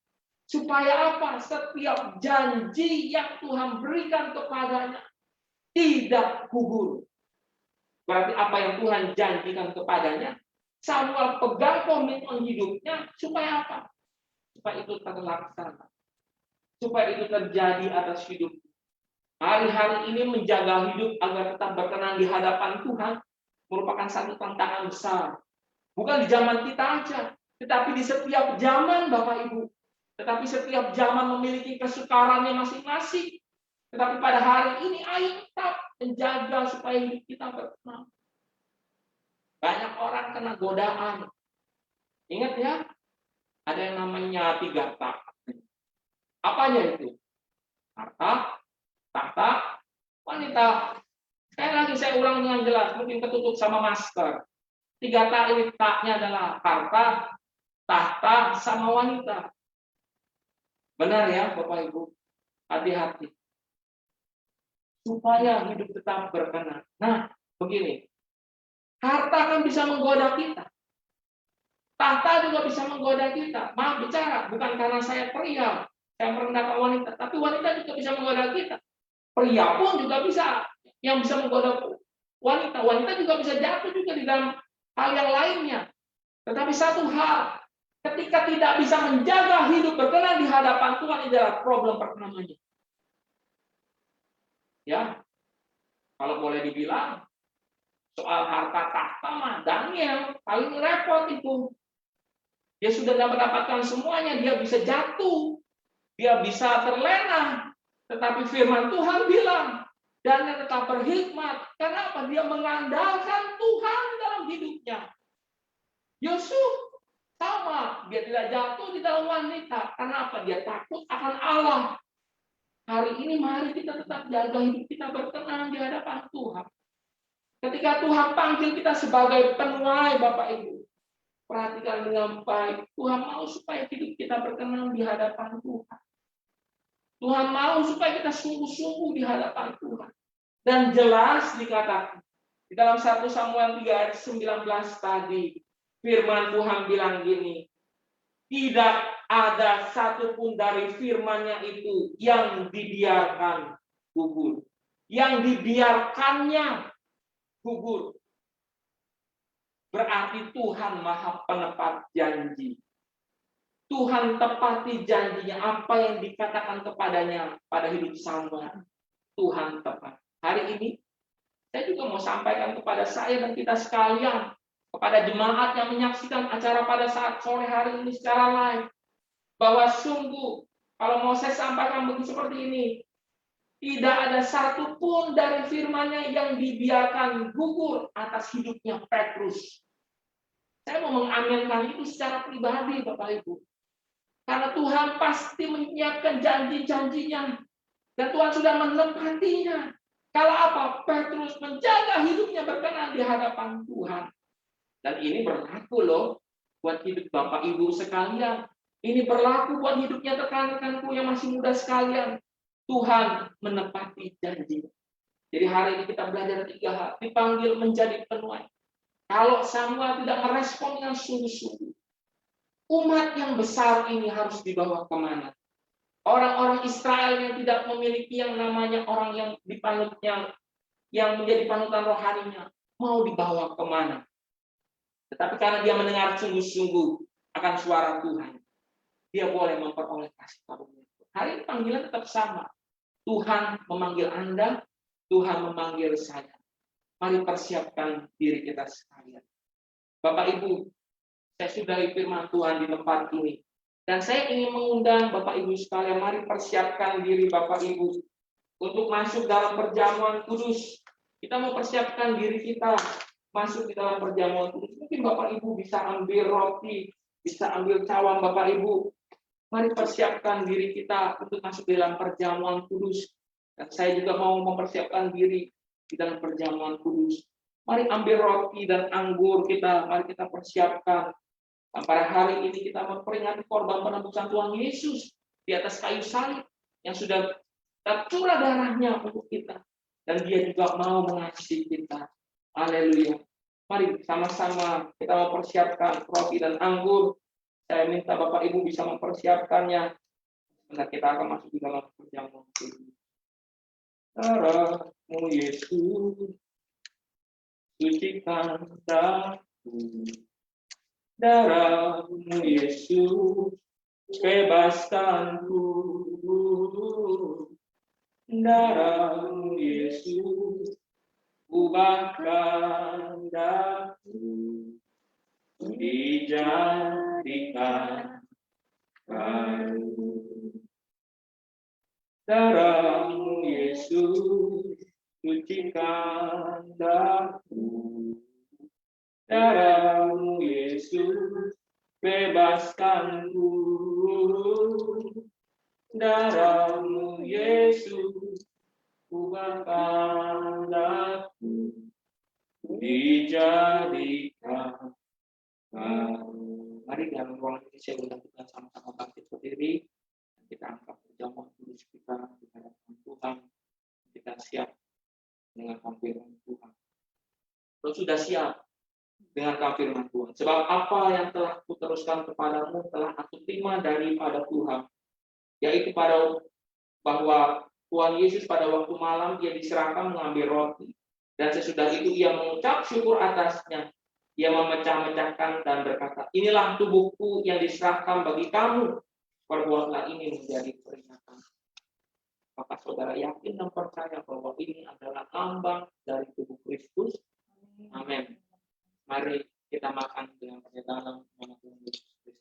Supaya apa? Setiap janji yang Tuhan berikan kepadanya, tidak gugur. Berarti apa yang Tuhan janjikan kepadanya, Samuel pegang komitmen hidupnya supaya apa? Supaya itu terlaksana. Supaya itu terjadi atas hidup. Hari-hari ini menjaga hidup agar tetap berkenan di hadapan Tuhan merupakan satu tantangan besar. Bukan di zaman kita aja, tetapi di setiap zaman Bapak Ibu. Tetapi setiap zaman memiliki kesukarannya masing-masing. Tetapi pada hari ini ayo tetap menjaga supaya hidup kita berkenan. Banyak orang kena godaan. Ingat ya, ada yang namanya 3 tak. Apanya itu? Harta, tahta, wanita. Sekali lagi saya ulang dengan jelas, mungkin ketutup sama masker. 3 tak ini taknya adalah harta, tahta, sama wanita. Benar ya Bapak Ibu? Hati-hati. Supaya hidup tetap berkenan. Nah, begini. Harta kan bisa menggoda kita. Tahta juga bisa menggoda kita. Maaf bicara, bukan karena saya pria, saya merendahkan wanita, tapi wanita juga bisa menggoda kita. Pria pun juga bisa, yang bisa menggoda wanita. Wanita juga bisa jatuh juga di dalam hal yang lainnya. Tetapi satu hal, ketika tidak bisa menjaga hidup berkenan di hadapan Tuhan, ini adalah problem pertamanya. Ya, kalau boleh dibilang, soal harta tahta mah Daniel paling repot itu. Dia sudah mendapatkan semuanya, dia bisa jatuh, dia bisa terlena. Tetapi firman Tuhan bilang, Daniel tetap berhikmat. Kenapa? Dia mengandalkan Tuhan dalam hidupnya. Yusuf sama, dia tidak jatuh di dalam wanita. Kenapa? Dia takut akan Allah. Hari ini mari kita tetap jaga hidup kita berkenan di hadapan Tuhan. Ketika Tuhan panggil kita sebagai penuai Bapak Ibu, perhatikan dengan baik. Tuhan mau supaya hidup kita berkenan di hadapan Tuhan. Tuhan mau supaya kita sungguh-sungguh di hadapan Tuhan. Dan jelas dikatakan di dalam 1 Samuel 3 ayat 19 tadi, firman Tuhan bilang gini, tidak ada satupun dari firman-Nya itu yang dibiarkan gugur. Yang dibiarkannya gugur. Berarti Tuhan Maha Penepat janji. Tuhan tepati janjinya, apa yang dikatakan kepadanya pada hidup Samuel. Tuhan tepat. Hari ini, saya juga mau sampaikan kepada saya dan kita sekalian, kepada jemaat yang menyaksikan acara pada saat sore hari ini secara live, bahwa sungguh, kalau mau saya sampaikan begitu seperti ini, tidak ada satupun dari firman-Nya yang dibiarkan gugur atas hidupnya Petrus. Saya mau mengaminkan itu secara pribadi, Bapak Ibu. Karena Tuhan pasti menyiapkan janji-janjinya. Dan Tuhan sudah menepatinya. Kalau apa? Petrus menjaga hidupnya berkenan di hadapan Tuhan. Dan ini berlaku loh buat hidup Bapak Ibu sekalian. Ini berlaku buat hidupnya rekan-rekanku yang masih muda sekalian. Tuhan menepati janji. Jadi hari ini kita belajar 3 hal. Dipanggil menjadi penuai. Kalau Samuel tidak merespon dengan sungguh-sungguh, umat yang besar ini harus dibawa kemana? Orang-orang Israel yang tidak memiliki yang namanya orang yang dipanutnya, yang menjadi panutan rohaninya, mau dibawa kemana? Tetapi karena dia mendengar sungguh-sungguh akan suara Tuhan, dia boleh memperoleh kasih karunia. Hari ini panggilan tetap sama. Tuhan memanggil Anda, Tuhan memanggil saya. Mari persiapkan diri kita sekalian. Bapak Ibu, saya sudahi firman Tuhan di tempat ini. Dan saya ingin mengundang Bapak Ibu sekalian, mari persiapkan diri Bapak Ibu untuk masuk dalam perjamuan kudus. Kita mau persiapkan diri kita masuk di dalam perjamuan kudus. Mungkin Bapak Ibu bisa ambil roti, bisa ambil cawan Bapak Ibu. Mari persiapkan diri kita untuk masuk di dalam perjamuan kudus. Dan saya juga mau mempersiapkan diri di dalam perjamuan kudus. Mari ambil roti dan anggur kita, mari kita persiapkan. Dan pada hari ini kita memperingati korban penebusan Tuhan Yesus di atas kayu salib yang sudah tercurah darahnya untuk kita. Dan dia juga mau mengasihi kita. Haleluya. Mari sama-sama kita mempersiapkan roti dan anggur. Saya minta Bapak Ibu bisa mempersiapkannya. Karena kita akan masuk di dalam perjamuan kudus. Yesus, sucikan daku. Darah-Mu Yesus, bebaskanku. Darah-Mu Yesus, ubahkan daku, dijadikan baru. Darah-Mu Yesus, sucikan daku. Darah-Mu Yesus, bebaskanku. Darah-Mu Yesus, ubahkan daku, dijadikan baru. Mari dalam ruangan ini saya undang kita sama-sama bangkit berdiri. Kita angkat perjamuan kudus kita di hadapan Tuhan. Kita siap dengan firman Tuhan. Kalau sudah siap dengan firman Tuhan, sebab apa yang telah kuteruskan kepadamu telah aku terima daripada Tuhan, yaitu bahwa Tuhan Yesus pada waktu malam dia diserahkan mengambil roti, dan sesudah itu ia mengucap syukur atasnya, ia memecah-mecahkan dan berkata, inilah tubuhku yang diserahkan bagi kamu, perbuatlah ini menjadi peringatan. Apakah saudara yakin dan percaya bahwa ini adalah lambang dari tubuh Kristus? Amin. Mari kita makan dengan dalam nama Tuhan Yesus Kristus.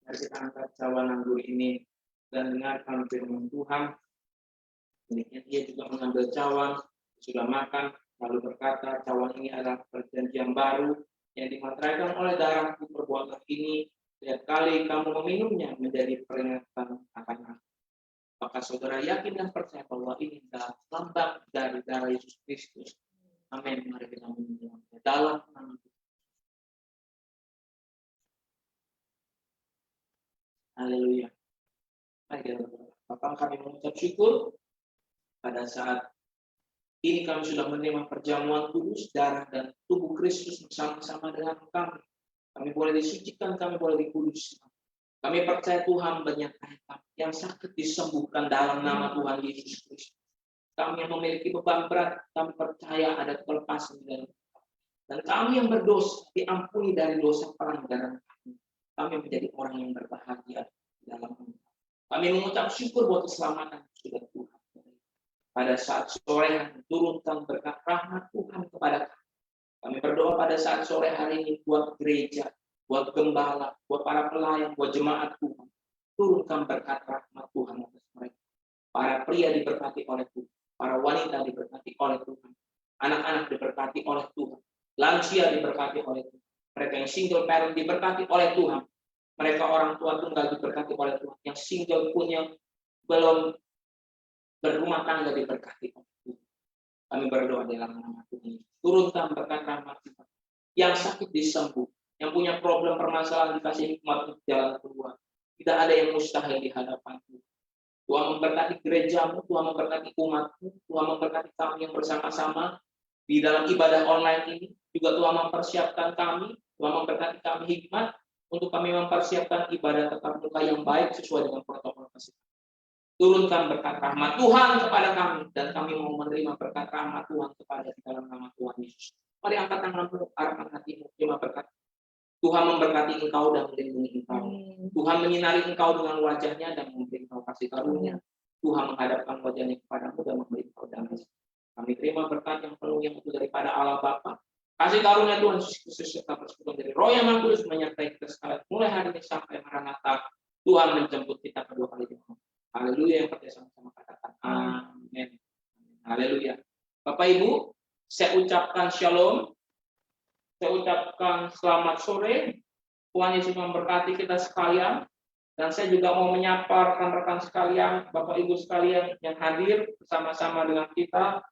Mari kita angkat cawan anggur ini dan dengarkan firman Tuhan. Kemudian dia juga mengambil cawan, sudah makan, lalu berkata, cawan ini adalah perjanjian baru yang dimateraikan oleh darahku, perbuatan ini setiap kali kamu meminumnya menjadi peringatan akan aku. Apakah saudara yakin dan percaya bahwa ini adalah lambang dari darah Yesus Kristus? Amin. Mari kita meminum dalam nama Tuhan. Haleluya. Bapak, kami mengucap syukur pada saat ini kami sudah menerima perjamuan kudus, darah dan tubuh Kristus bersama-sama dengan kami. Kami boleh disucikan, kami boleh dikuduskan. Kami percaya Tuhan menyertai kami. Yang sakit disembuhkan dalam nama Tuhan Yesus Kristus. Kami yang memiliki beban berat, kami percaya ada kelepasan dari Tuhan. Dan kami yang berdosa diampuni dari dosa pelanggaran kami. Kami menjadi orang yang berbahagia dalam Tuhan. Kami mengucap syukur buat keselamatan sudah Tuhan. Pada saat sore hari turunkan berkat rahmat Tuhan kepada kami. Kami berdoa pada saat sore hari ini buat gereja, buat gembala, buat para pelayan, buat jemaat Tuhan. Turunkan berkat rahmat Tuhan atas mereka. Para pria diberkati oleh Tuhan, para wanita diberkati oleh Tuhan, anak-anak diberkati oleh Tuhan, lansia diberkati oleh Tuhan. Mereka yang single parent diberkati oleh Tuhan. Mereka orang tua tunggal diberkati oleh Tuhan. Yang single pun yang belum berumah tangga diberkati oleh Tuhan. Kami berdoa dalam nama Tuhan. Turunkan berkat rahmat Tuhan. Yang sakit disembuh, yang punya problem permasalahan dikasih hikmat untuk jalan keluar. Tidak ada yang mustahil di hadapan Tuhan. Tuhan memberkati gerejamu, Tuhan memberkati umatmu, Tuhan memberkati kami yang bersama-sama di dalam ibadah online ini. Juga Tuhan mempersiapkan kami, Tuhan memberkati kami hikmat untuk kami mempersiapkan ibadah tetap muka yang baik sesuai dengan protokol kesehatan. Turunkan berkat rahmat Tuhan kepada kami, dan kami mau menerima berkat rahmat Tuhan kepada di dalam nama Tuhan Yesus. Mari angkat tanganmu, arahkan hatimu, terima berkat. Tuhan memberkati engkau dan melindungi engkau. Tuhan menyinari engkau dengan wajahnya dan memberi engkau kasih karunia. Tuhan menghadapkan wajahnya kepadamu dan memberi engkau damai. Kami terima berkat yang penuh yang itu daripada Allah Bapa. Kasih karunia Tuhan Yesus serta persekutuan dari Roh yang Maha Kudus menyertai kita sekalian mulai hari ini sampai Maranatha. Tuhan menjemput kita kedua kali di muka. Haleluya, yang percaya sama-sama katakan amin. Haleluya. Bapak Ibu, saya ucapkan shalom. Saya ucapkan selamat sore. Tuhan Yesus memberkati kita sekalian. Dan saya juga mau menyapa rekan-rekan sekalian, Bapak Ibu sekalian yang hadir bersama-sama dengan kita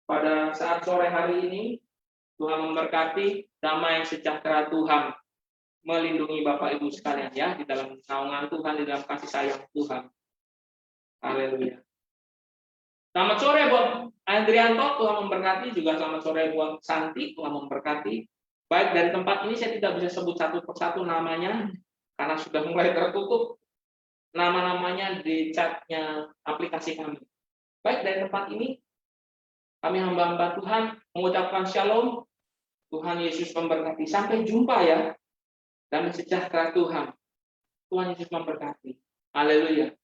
pada saat sore hari ini. Tuhan memberkati, damai sejahtera Tuhan melindungi Bapak Ibu sekalian ya, di dalam naungan Tuhan, di dalam kasih sayang Tuhan. Haleluya. Selamat sore buat Adrianto, Tuhan memberkati. Juga selamat sore buat Santi, Tuhan memberkati. Baik, dari tempat ini saya tidak bisa sebut satu persatu namanya, karena sudah mulai tertutup nama-namanya di chatnya aplikasi kami. Baik, dari tempat ini, kami hamba-hamba Tuhan mengucapkan shalom. Tuhan Yesus memberkati. Sampai jumpa ya. Damai sejahtera Tuhan. Tuhan Yesus memberkati. Haleluya.